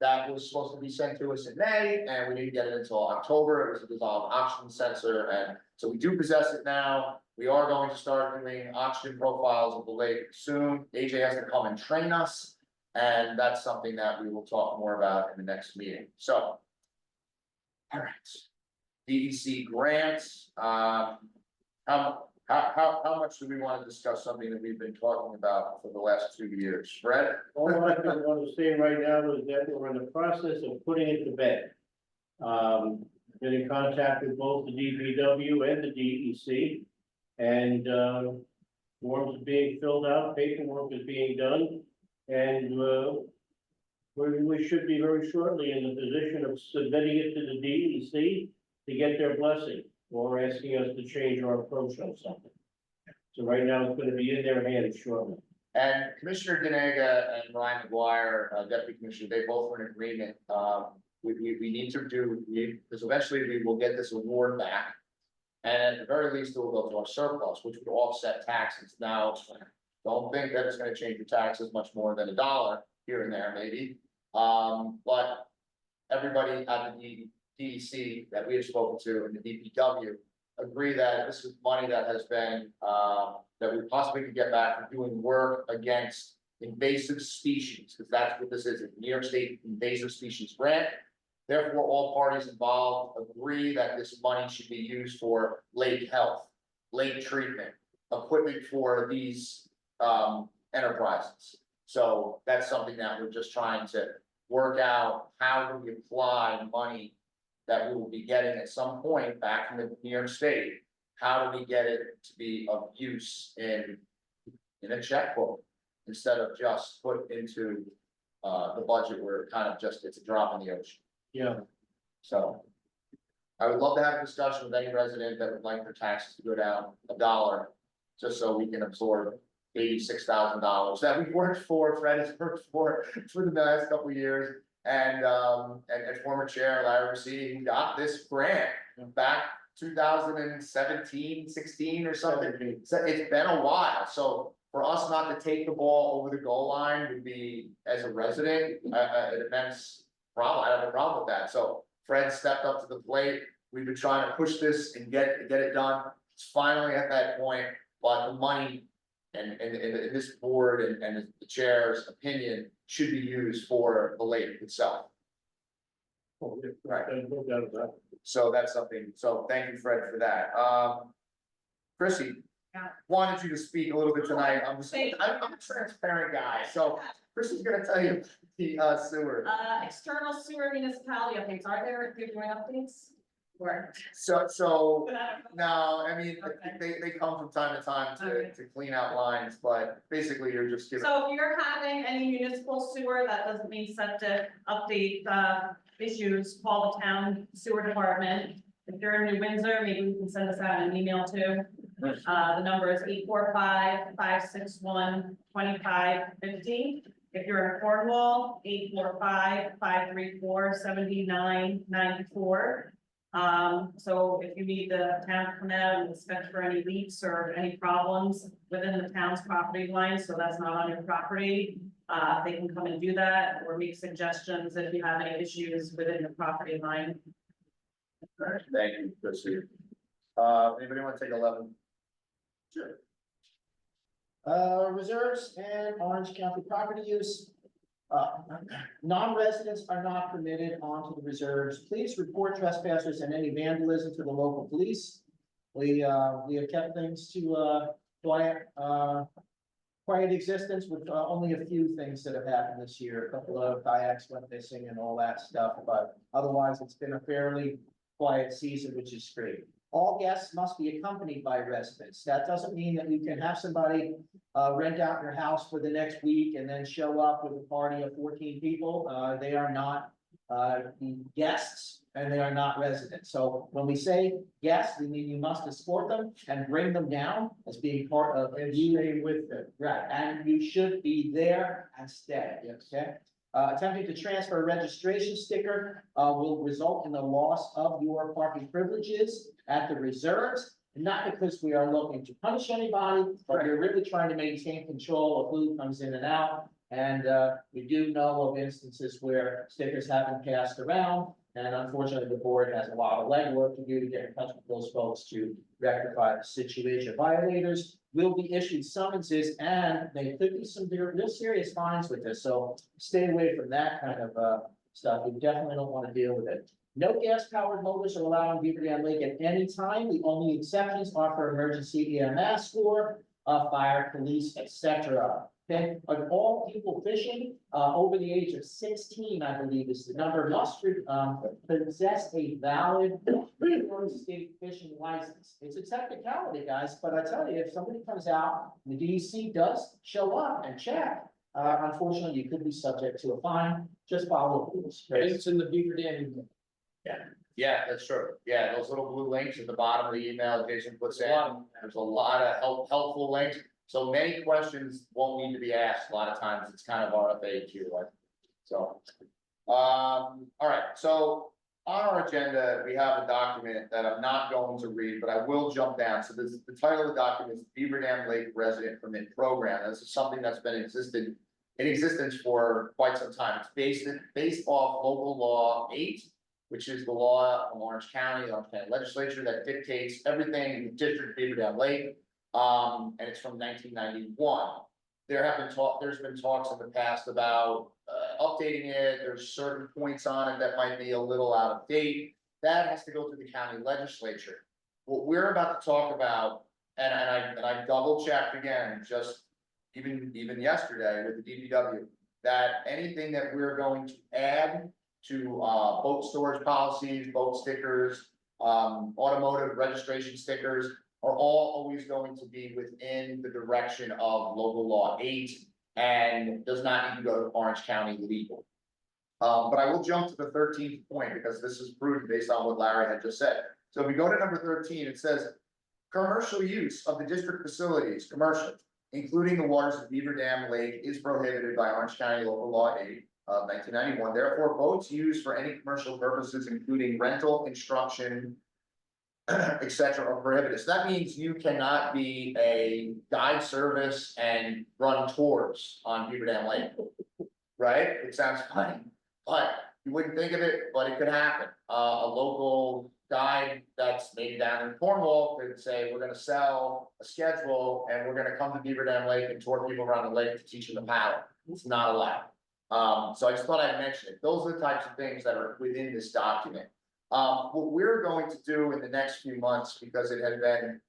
that was supposed to be sent to us in May, and we didn't get it until October. It was a dissolved oxygen sensor, and so we do possess it now. We are going to start doing oxygen profiles of the lake soon. AJ has to come and train us, and that's something that we will talk more about in the next meeting. So, all right, DEC grants. How much do we want to discuss something that we've been talking about for the last 2 years? Fred? All I can say right now is that we're in the process of putting it to bed. Been in contact with both the DPW and the DEC. And forms are being filled out, paperwork is being done. And we should be very shortly in the position of submitting it to the DEC to get their blessing, or asking us to change our approach on something. So right now, it's gonna be in their hands shortly. And Commissioner Denega and Ryan McGuire, Deputy Commissioner, they both were in agreement. We need to do, because eventually we will get this award back. And at the very least, it will go to our surplus, which would offset taxes. Now, don't think that it's gonna change your taxes much more than $1 here and there, maybe. But everybody at the DEC that we have spoken to and the DPW agree that this is money that has been, that we possibly could get back from doing work against invasive species, because that's what this is, a New York State invasive species grant. Therefore, all parties involved agree that this money should be used for lake health, lake treatment, equipment for these enterprises. So that's something that we're just trying to work out. How do we apply money that we will be getting at some point back from the New York State? How do we get it to be of use in a checkbook instead of just put into the budget where it kind of just, it's a drop in the ocean? Yeah. So I would love to have a discussion with any resident that would like their taxes to go down $1, just so we can absorb $86,000 that we've worked for, Fred has worked for the last couple of years. And former chair Larry Rossi got this grant back 2017, 16 or something. So it's been a while. So for us not to take the ball over the goal line would be, as a resident, an immense problem. I have a problem with that. So Fred stepped up to the plate. We've been trying to push this and get it done. It's finally at that point, but the money and this board and the chair's opinion should be used for the lake itself. Right. So that's something, so thank you, Fred, for that. Chrissy. Yeah. Wanted you to speak a little bit tonight. I'm a transparent guy, so Chrissy's gonna tell you the sewer. External sewer municipality updates, are there, if you're doing updates? Or? So, no, I mean, Okay. they come from time to time to clean out lines, but basically you're just giving. So if you're having any municipal sewer that doesn't mean septic update, issues, call the town sewer department. If you're in New Windsor, maybe we can send us out an email too. The number is 845-561-2550. If you're in Cornwall, 845-534-7994. So if you need the town to come out and inspect for any leaks or any problems within the town's property line, so that's not on your property, they can come and do that, or make suggestions if you have any issues within the property line. All right, thank you, Chrissy. Anybody want to take 11? Sure. Reserves and Orange County property use. Non-residents are not permitted onto the reserves. Please report trespassers and any vandalism to the local police. We have kept things to, quiet existence with, only a few things that have happened this year. A couple of kayaks went missing and all that stuff, but otherwise it's been a fairly quiet season, which is great. All guests must be accompanied by residents. That doesn't mean that you can have somebody rent out your house for the next week and then show up with a party of 14 people. They are not guests and they are not residents. So when we say guests, we mean you must escort them and bring them down as being part of. And you stay with them. Right, and you should be there and stay. Yes. Okay. Attempting to transfer a registration sticker will result in the loss of your parking privileges at the reserves. Not because we are looking to punish anybody, but we're really trying to maintain control of who comes in and out. And we do know of instances where stickers have been passed around. And unfortunately, the board has a lot of legwork to do to get in touch with those folks to rectify the situation. Violators will be issued summonses and they could be some real serious fines with this. So stay away from that kind of stuff. We definitely don't want to deal with it. No gas-powered motors are allowed on Beaver Dam Lake at any time. The only exceptions are for emergency EMS or fire, police, etc. Okay, of all people fishing over the age of 16, I believe is the number, must possess a valid New York State fishing license. It's a technicality, guys, but I tell you, if somebody comes out, and the DEC does show up and check, unfortunately, you could be subject to a fine. Just follow the rules. And it's in the Beaver Dam. Yeah, that's true. Yeah, those little blue links at the bottom of the email Jason puts in, there's a lot of helpful links. So many questions won't need to be asked. A lot of times it's kind of RFAQ, like, so. All right, so on our agenda, we have a document that I'm not going to read, but I will jump down. So this, the title of the document is Beaver Dam Lake Resident Permit Program. This is something that's been in existence for quite some time. It's based off local law 8, which is the law of Orange County, the Orange County Legislature that dictates everything in the district of Beaver Dam Lake. And it's from 1991. There's been talks in the past about updating it. There's certain points on it that might be a little out of date. That has to go through the county legislature. What we're about to talk about, and I double checked again, just even yesterday with the DPW, that anything that we're going to add to boat storage policies, boat stickers, automotive registration stickers, are all always going to be within the direction of local law 8 and does not need to go to Orange County legal. But I will jump to the 13th point because this is prudent based on what Larry had just said. So if we go to number 13, it says commercial use of the district facilities, commercial, including the waters of Beaver Dam Lake, is prohibited by Orange County local law 8 of 1991. Therefore, boats used for any commercial purposes, including rental, instruction, etc., are prohibited. So that means you cannot be a guide service and run tours on Beaver Dam Lake. Right? It sounds funny, but you wouldn't think of it, but it could happen. A local guide that's maybe down in Cornwall could say, we're gonna sell a schedule and we're gonna come to Beaver Dam Lake and tour people around the lake to teach them the paddle. It's not allowed. So I just thought I'd mention it. Those are the types of things that are within this document. What we're going to do in the next few months, because it had been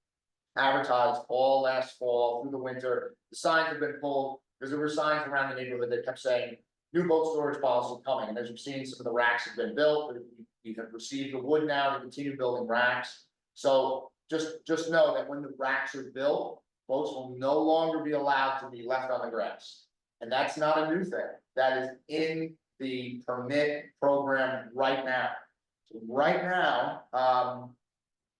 advertised all last fall through the winter, the signs have been pulled, because there were signs around the neighborhood that kept saying, new boat storage policy coming, and as you've seen, some of the racks have been built, we have received the wood now to continue building racks. So just know that when the racks are built, boats will no longer be allowed to be left on the grass. And that's not a new thing, that is in the permit program right now. So right now,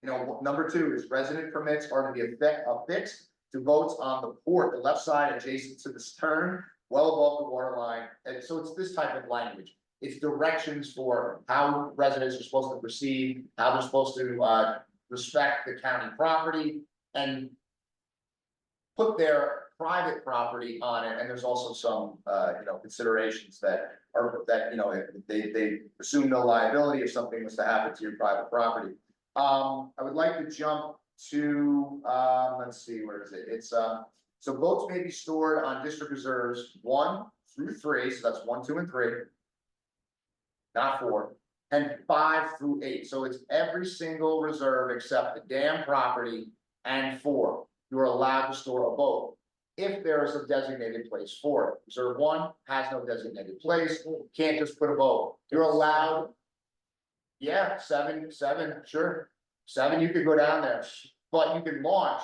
number 2 is resident permits are to be affixed to boats on the port, the left side adjacent to the stern, well above the water line. And so it's this type of language. It's directions for how residents are supposed to proceed, how they're supposed to, respect the county property and put their private property on it, and there's also some, considerations that are, they assume no liability if something was to happen to your private property. I would like to jump to, let's see, where is it? It's, so boats may be stored on district reserves 1 through 3, so that's 1, 2, and 3. Not 4, and 5 through 8, so it's every single reserve except the dam property and 4. You're allowed to store a boat if there is a designated place for it. Reserve 1 has no designated place, can't just put a boat. You're allowed. Yeah, 7, sure. 7, you could go down there, but you can launch.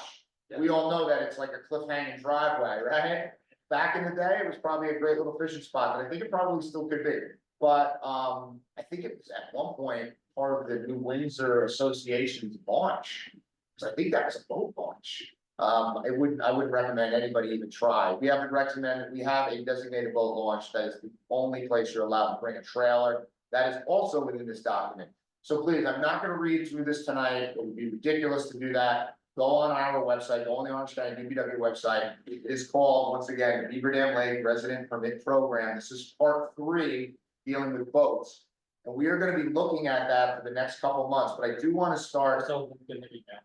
We all know that it's like a cliff hanging driveway, right? Back in the day, it was probably a great little fishing spot, but I think it probably still could be. But I think it was at one point part of the New Windsor Association's launch. So I think that was a boat launch. I wouldn't recommend anybody even try. We have a designated boat launch. That is the only place you're allowed to bring a trailer. That is also within this document. So please, I'm not gonna read through this tonight. It would be ridiculous to do that. Go on our website, go on the Orange County DPW website. It is called, once again, the Beaver Dam Lake Resident Permit Program. This is part 3, dealing with boats. And we are gonna be looking at that for the next couple months, but I do wanna start. So, in the email.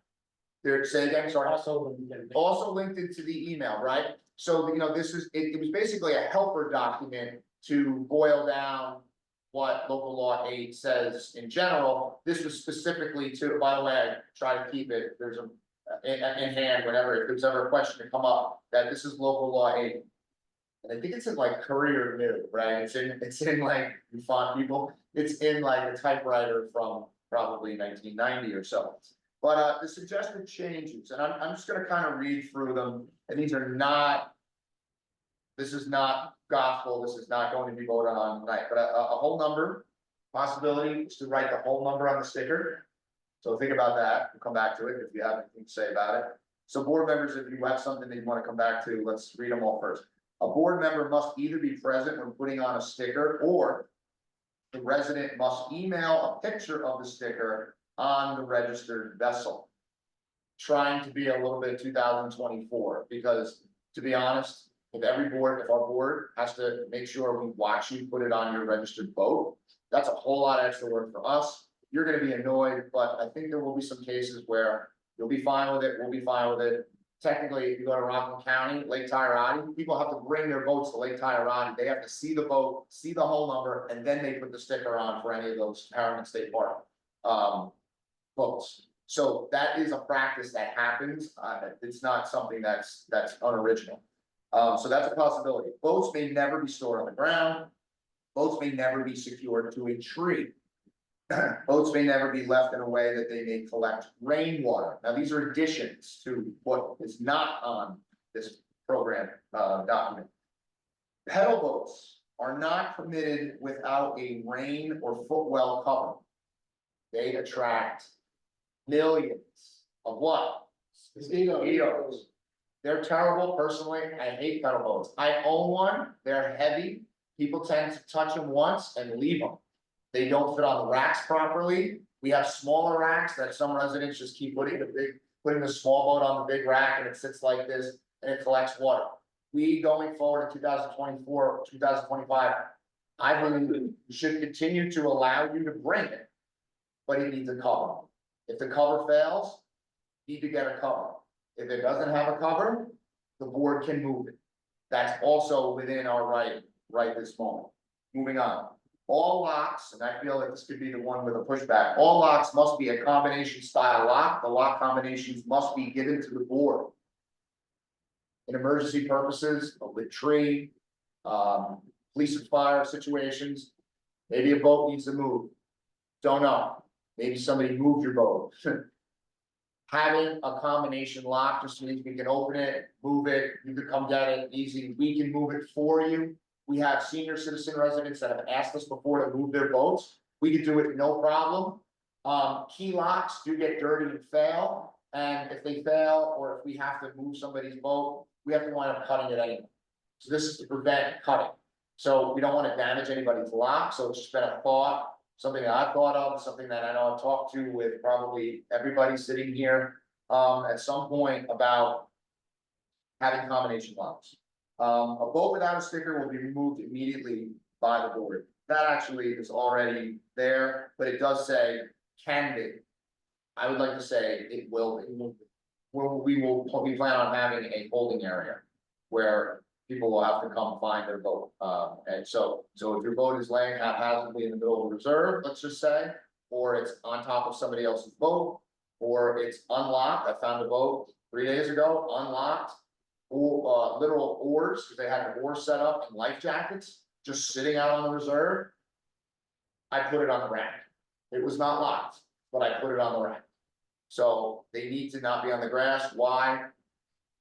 There, say again, sorry. Also, in the- Also linked into the email, right? So, this is, it was basically a helper document to boil down what local law 8 says in general. This was specifically to, by the way, I try to keep it, there's a, in hand, whenever, if there's ever a question to come up, that this is local law 8. And I think it's in like Courier New, right? It's in like, you font people, it's in like a typewriter from probably 1990 or so. But the suggested changes, and I'm just gonna kind of read through them, and these are not. This is not gospel, this is not going to be voted on tonight, but a whole number, possibility is to write the whole number on the sticker. So think about that, we'll come back to it if you have anything to say about it. So board members, if you have something that you want to come back to, let's read them all first. A board member must either be present when putting on a sticker, or the resident must email a picture of the sticker on the registered vessel. Trying to be a little bit 2024, because to be honest, if our board has to make sure we watch you put it on your registered boat, that's a whole lot of extra work for us. You're gonna be annoyed, but I think there will be some cases where you'll be fine with it, we'll be fine with it. Technically, if you go to Rockland County, Lake Tyrati, people have to bring their boats to Lake Tyrati, they have to see the boat, see the whole number, and then they put the sticker on for any of those Harriman State Park boats. So that is a practice that happens, it's not something that's unoriginal. So that's a possibility. Boats may never be stored on the ground. Boats may never be secured to a tree. Boats may never be left in a way that they may collect rainwater. Now, these are additions to what is not on this program document. Pedal boats are not permitted without a rain or footwell cover. They attract millions of what? Mosquitoes. They're terrible. Personally, I hate pedal boats. I own one. They're heavy. People tend to touch them once and leave them. They don't fit on the racks properly. We have smaller racks that some residents just keep putting the small boat on the big rack, and it sits like this and it collects water. We, going forward in 2024, 2025, I believe we should continue to allow you to bring it, but it needs a cover. If the cover fails, you need to get a cover. If it doesn't have a cover, the board can move it. That's also within our right this moment. Moving on. All locks, and I feel that this could be the one with a pushback, all locks must be a combination style lock. The lock combinations must be given to the board. In emergency purposes, with tree, police and fire situations, maybe a boat needs to move. Don't know. Maybe somebody moved your boat. Having a combination lock just means we can open it, move it, you can come get it easy, we can move it for you. We have senior citizen residents that have asked us before to move their boats, we can do it no problem. Key locks do get dirty and fail, and if they fail, or if we have to move somebody's boat, we have to wind up cutting it anyway. So this is to prevent cutting. So we don't wanna damage anybody's lock, so it's just been a thought, something that I've thought of, something that I know I've talked to with probably everybody sitting here. At some point about having combination locks. A boat without a sticker will be removed immediately by the board. That actually is already there, but it does say can be. I would like to say it will be. We plan on having a holding area where people will have to come find their boat. And so if your boat is laying haphazardly in the middle of the reserve, let's just say, or it's on top of somebody else's boat, or it's unlocked. I found a boat 3 days ago, unlocked, or literal oars, because they had an oar set up and life jackets, just sitting out on the reserve. I put it on the rack. It was not locked, but I put it on the rack. So they need to not be on the grass. Why?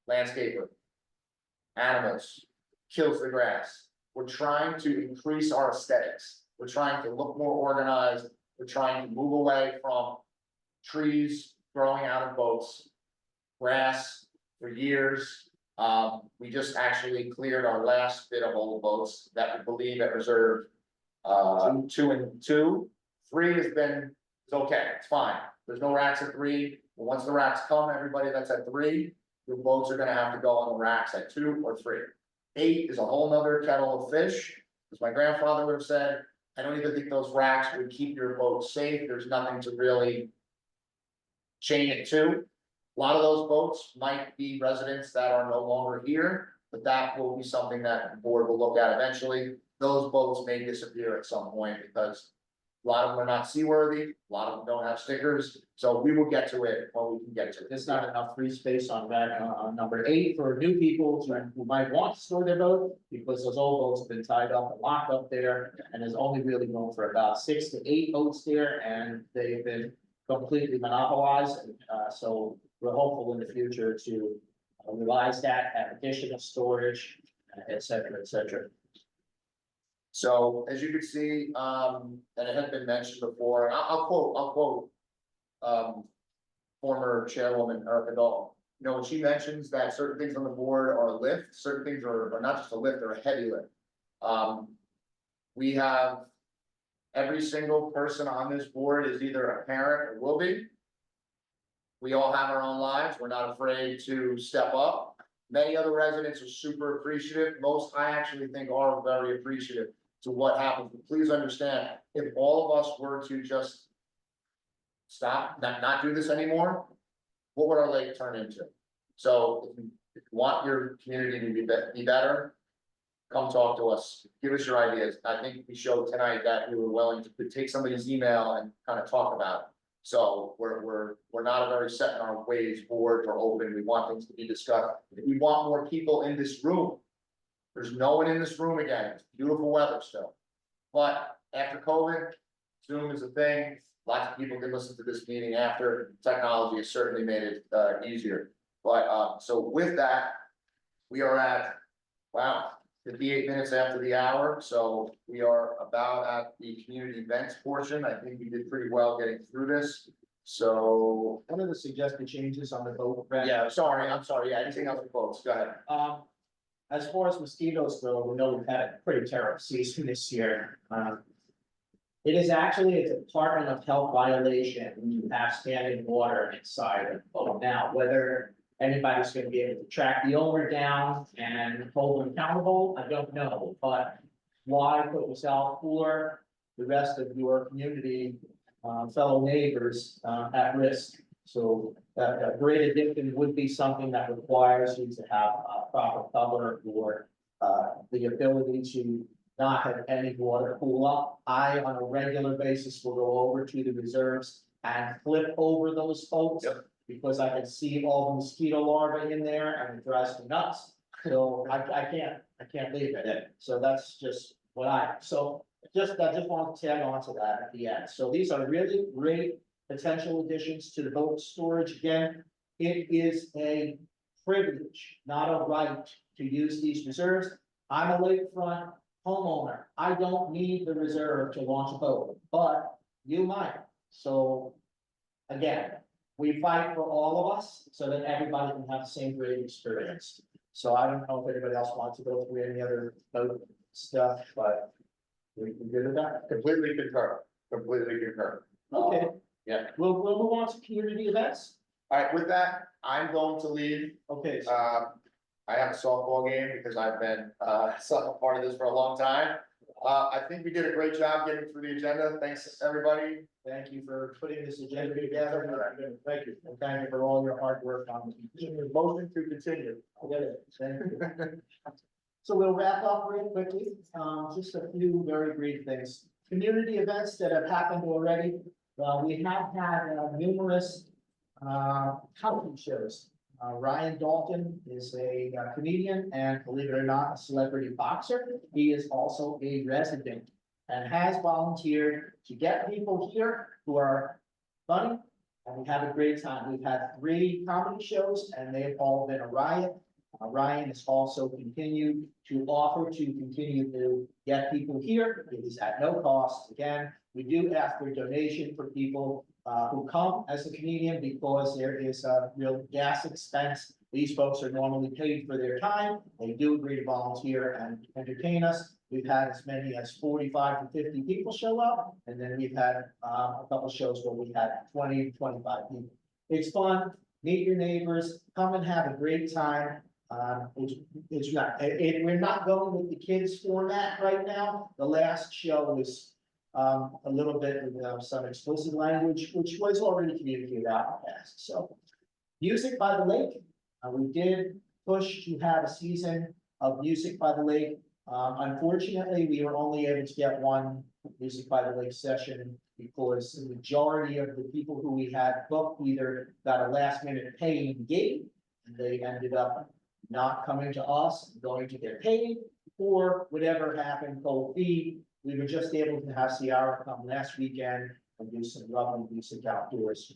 Landscaper. Animals, kills the grass. We're trying to increase our aesthetics. We're trying to look more organized. We're trying to move away from trees growing out of boats, grass for years. We just actually cleared our last bit of old boats that we believe at reserve. 2 and 2, 3 has been, it's okay, it's fine. There's no racks at 3, but once the racks come, everybody that's at 3, your boats are gonna have to go on the racks at 2 or 3. 8 is a whole nother kettle of fish, as my grandfather would have said. I don't even think those racks would keep your boat safe. There's nothing to really chain it to. A lot of those boats might be residents that are no longer here, but that will be something that the board will look at eventually. Those boats may disappear at some point because a lot of them are not seaworthy, a lot of them don't have stickers, so we will get to it when we can get to it. There's not enough free space on that, on number 8 for new people who might want to store their boat, because those old boats have been tied up and locked up there, and there's only really room for about 6 to 8 boats there, and they've been completely monopolized, so we're hopeful in the future to revise that, have additional storage, et cetera, et cetera. So as you can see, and it had been mentioned before, and I'll quote, former chairwoman Erica Dahl. You know, when she mentions that certain things on the board are a lift, certain things are not just a lift, they're a heavy lift. We have every single person on this board is either a parent or will be. We all have our own lives. We're not afraid to step up. Many other residents are super appreciative. Most, I actually think, are very appreciative to what happens. But please understand, if all of us were to just stop, not do this anymore, what would our lake turn into? So if you want your community to be better, come talk to us, give us your ideas. I think we showed tonight that we were willing to take somebody's email and kind of talk about it. So we're not a very set in our ways board, we're open, we want things to be discussed. We want more people in this room. There's no one in this room again, it's beautiful weather still. But after COVID, Zoom is a thing, lots of people can listen to this meeting after, technology has certainly made it easier. But so with that, we are at, wow, 58 minutes after the hour, so we are about at the community events portion. I think we did pretty well getting through this. So, One of the suggested changes on the boat. yeah, I'm sorry, yeah, anything else with folks, go ahead. As far as mosquitoes go, we know we've had a pretty terrible season this year. It is actually a Department of Health violation when you have standing water inside a boat. Now, whether anybody's gonna be able to track the owner down and hold them accountable, I don't know, but why put yourself or the rest of your community, fellow neighbors, at risk? So a great addiction would be something that requires you to have a proper cover or the ability to not have any water pool up. I, on a regular basis, will go over to the reserves and flip over those boats. Yep. Because I can see all the mosquito larvae in there and it drives me nuts. So I can't leave it. So that's just what I just wanted to tag on to that at the end. So these are really great potential additions to the boat storage. Again, it is a privilege, not a right, to use these reserves. I'm a lakefront homeowner. I don't need the reserve to launch a boat, but you might. So again, we fight for all of us so that everybody can have the same great experience. So I don't know if anybody else wants to go through any other boat stuff, but we can get it done. Completely concur, completely concur. Okay. Yeah. We'll move on to community events. All right, with that, I'm going to leave. Okay, I have a softball game because I've been, a part of this for a long time. I think we did a great job getting through the agenda. Thanks, everybody. thank you for putting this agenda together. Thank you. And thank you for all your hard work on the Motion to continue. Thank you. So we'll wrap up really quickly, just a few very brief things. Community events that have happened already. We have had numerous comedy shows. Ryan Dalton is a comedian and, believe it or not, a celebrity boxer. He is also a resident and has volunteered to get people here who are funny, and we have a great time. We've had 3 comedy shows and they've all been a riot. Ryan has also continued to offer to continue to get people here. It is at no cost. Again, we do ask for donation for people who come as a comedian because there is a real gas expense. These folks are normally paid for their time. They do agree to volunteer and entertain us. We've had as many as 45 to 50 people show up, and then we've had a couple shows where we had 20, 25 people. It's fun. Meet your neighbors. Come and have a great time. We're not going with the kids format right now. The last show was a little bit of some explicit language, which was already communicated out in the past. So, Music by the Lake, we did push to have a season of Music by the Lake. Unfortunately, we were only able to get one Music by the Lake session because the majority of the people who we had booked either got a last minute paying gate, and they ended up not coming to us, going to get paid, or whatever happened, cold feet. We were just able to have Ciara come last weekend and do some lovely music outdoors.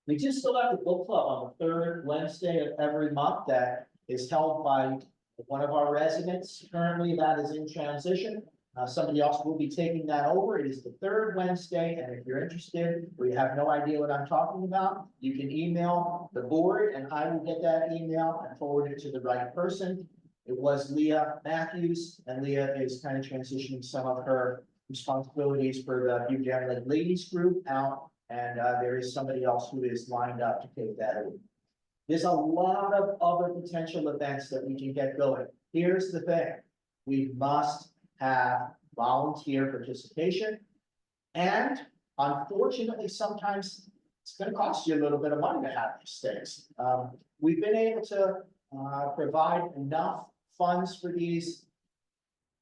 We just still have the book club on the 3rd Wednesday of every month that is held by one of our residents. Currently, that is in transition. Somebody else will be taking that over. It is the 3rd Wednesday, and if you're interested, or you have no idea what I'm talking about, you can email the board and I will get that email and forward it to the right person. It was Leah Matthews, and Leah is kind of transitioning some of her responsibilities for the Beaver Lake Ladies Group out, and there is somebody else who is lined up to take that over. There's a lot of other potential events that we can get going. Here's the thing, we must have volunteer participation. And unfortunately, sometimes it's gonna cost you a little bit of money to have these things. We've been able to provide enough funds for these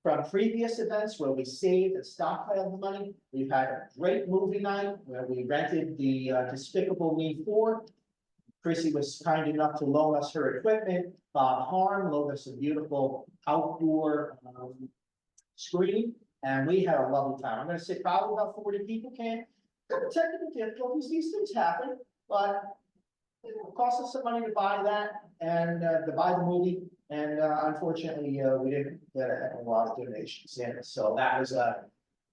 from previous events where we saved and stockpiled the money. We've had a great movie night where we rented the Despicable Me 4. Chrissy was kind enough to loan us her equipment. Bob Harm loaned us a beautiful outdoor screen, and we had a lovely time. I'm gonna say probably about 40 people came. Technical difficulties, these things happen, but it cost us some money to buy that and to buy the movie. And unfortunately, we didn't get a lot of donations in, so that was a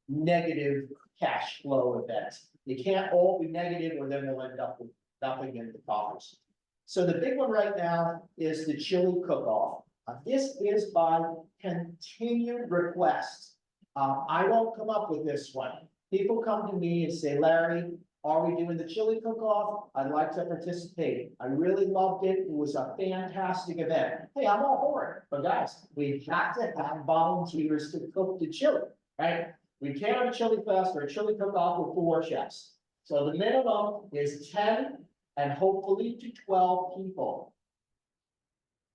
negative cash flow event. You can't all be negative, or then we'll end up with nothing in the coffers. So the big one right now is the chili cook-off. This is by continued request. I don't come up with this one. People come to me and say, Larry, are we doing the chili cook-off? I'd like to participate. I really loved it. It was a fantastic event. Hey, I'm all for it. But guys, we have to have volunteers to cook the chili, right? We can't have a chili fest or a chili cook-off with 4 chefs. So the minimum is 10 and hopefully to 12 people.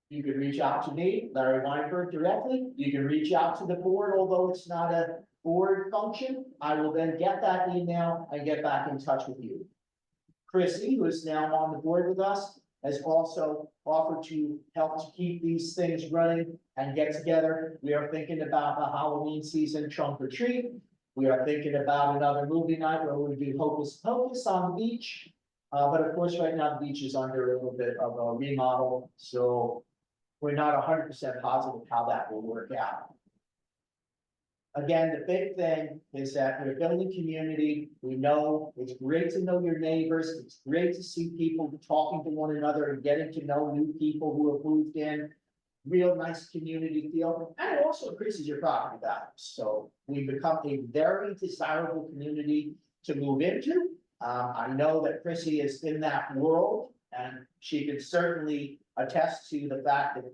You can reach out to me, Larry Weinberg, directly. You can reach out to the board, although it's not a board function. I will then get that email and get back in touch with you. Chrissy, who is now on the board with us, has also offered to help to keep these things running and get together. We are thinking about a Halloween season trunk or treat. We are thinking about another movie night where we do Hocus Pocus on the beach. But of course, right now the beach is under a little bit of a remodel, so we're not 100% positive how that will work out. Again, the big thing is that we're building community. We know it's great to know your neighbors. It's great to see people talking to one another and getting to know new people who have moved in. real nice community feel, and it also increases your property values. So we become a very desirable community to move into. I know that Chrissy is in that world, and she can certainly attest to the fact that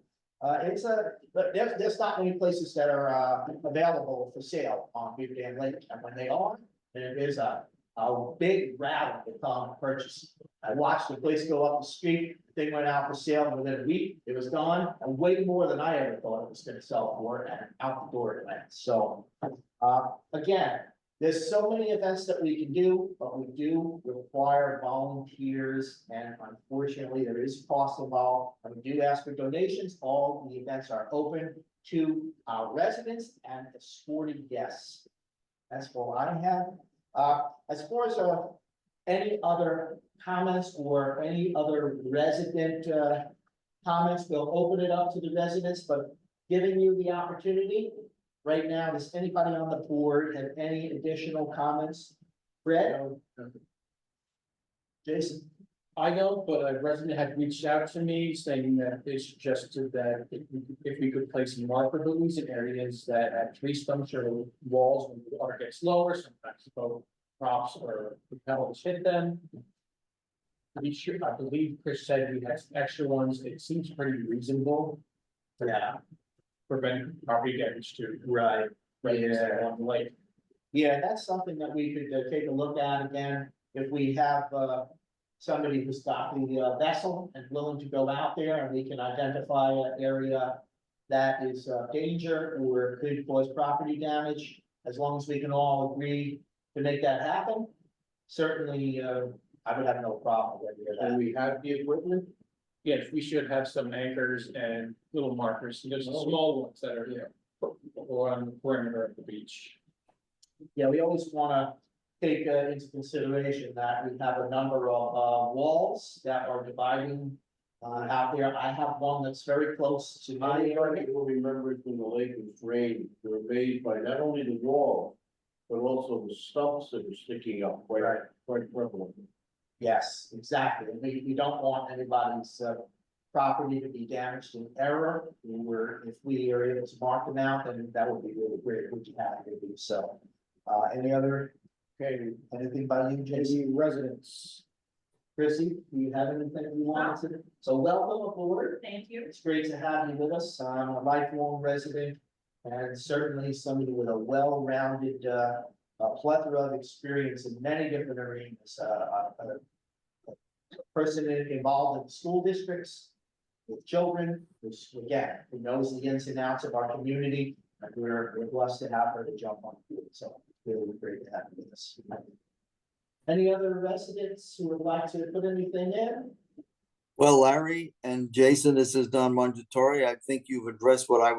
but there's not many places that are available for sale on Beaver Dam Lake, and when they are, there is a big rattle to come purchase. I watched the place go up the street, the thing went out for sale, and within a week, it was gone, and way more than I ever thought it was gonna sell for, and out the door it went. So, again, there's so many events that we can do, but we do require volunteers, and unfortunately, there is a cost involved. And we do ask for donations. All the events are open to our residents and the sporting guests. That's all I have. As far as any other comments or any other resident comments, we'll open it up to the residents, but giving you the opportunity. Right now, does anybody on the board have any additional comments? Fred? Jason? I know, but a resident had reached out to me saying that they suggested that if we could place marker buoys in areas that have tree stumps or walls when the water gets lower, sometimes both props or propellers hit them. To be sure, I believe Chris said we had some extra ones. It seems pretty reasonable. Yeah. Prevent property damage to. Right. On the lake. Yeah, that's something that we could take a look at again, if we have somebody who's got the vessel and willing to go out there, and we can identify an area that is danger or could cause property damage, as long as we can all agree to make that happen. Certainly, I would have no problem with any of that. And we have the equipment? Yes, we should have some anchors and little markers. There's the small ones that are, on the perimeter of the beach. Yeah, we always wanna take into consideration that we have a number of walls that are dividing out there. I have one that's very close to my area. Anybody will remember when the lake was drained, they were made by not only the wall, but also the stumps that were sticking up quite prevalent. Yes, exactly. And we don't want anybody's property to be damaged in error. If we are able to mark them out, then that would be really great, which you have to do. So, any other, okay, anything by you, Jason? Residents. Chrissy, do you have anything you wanted to? So welcome aboard. Thank you. It's great to have you with us. I'm a lifelong resident and certainly somebody with a well-rounded, plethora of experience in many different arenas. A person involved in school districts with children, which again, who knows the ins and outs of our community. And we're blessed to have her to jump on board. So really great to have you with us. Any other residents who would like to put anything in? Well, Larry and Jason, this is Don Mangiatori. I think you've addressed what I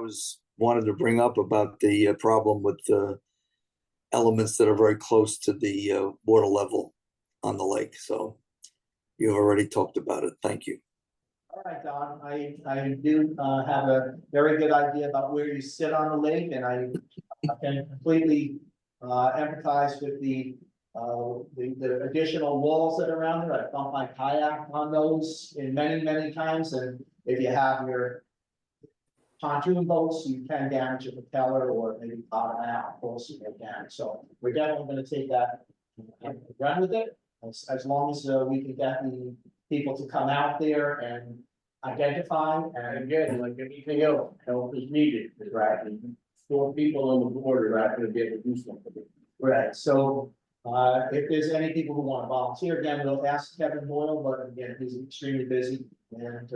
wanted to bring up about the problem with the elements that are very close to the water level on the lake. So you've already talked about it. Thank you. All right, Don, I do have a very good idea about where you sit on the lake, and I can completely empathize with the additional walls that are around there. I bumped my kayak on those in many times, and if you have your pontoon boats, you can damage a propeller or maybe bottom out, of course, you get damage. So we're definitely gonna take that and run with it, as long as we can get the people to come out there and identify And and again, like anything else, help is needed, right? And 4 people on the board are not gonna be able to do something. right, so if there's any people who want to volunteer, again, we'll ask Kevin Boyle, but again, he's extremely busy and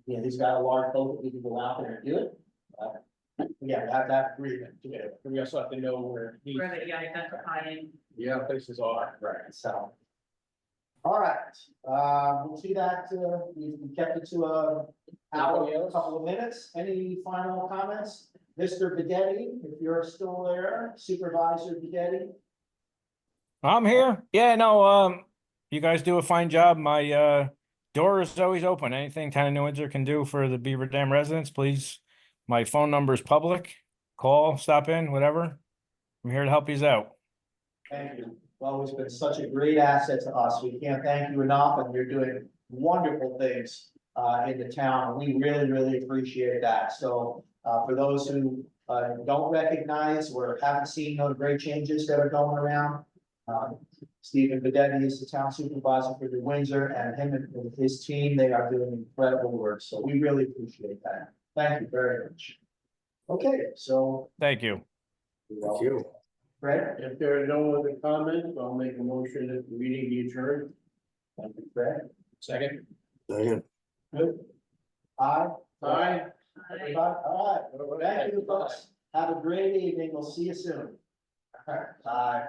yeah, he's got a large boat that we can go out there and do it. Yeah, we have that agreement. Yeah, we also have to know where the Where the identifying. Yeah, places are. Right, so. All right, we'll see that, we kept it to a hour, a couple of minutes. Any final comments? Mr. Bigetti, if you're still there, Supervisor Bigetti? I'm here. Yeah, no, you guys do a fine job. My door is always open. Anything Town of New Windsor can do for the Beaver Dam residents, please. My phone number is public. Call, stop in, whatever. I'm here to help you out. Thank you. Well, it's been such a great asset to us. We can't thank you enough, and you're doing wonderful things in the town, and we really appreciate that. So, for those who, don't recognize or haven't seen those great changes that are going around, Stephen Bedetti is the town supervisor for New Windsor, and him and his team, they are doing incredible work, so we really appreciate that. Thank you very much. Okay, so. Thank you. Thank you. Fred? If there are no other comments, I'll make a motion that the meeting be adjourned. Thank you, Fred. Second. Second. Good. Aye. Aye. Everybody, all right, thank you, folks. Have a great evening. We'll see you soon. Bye.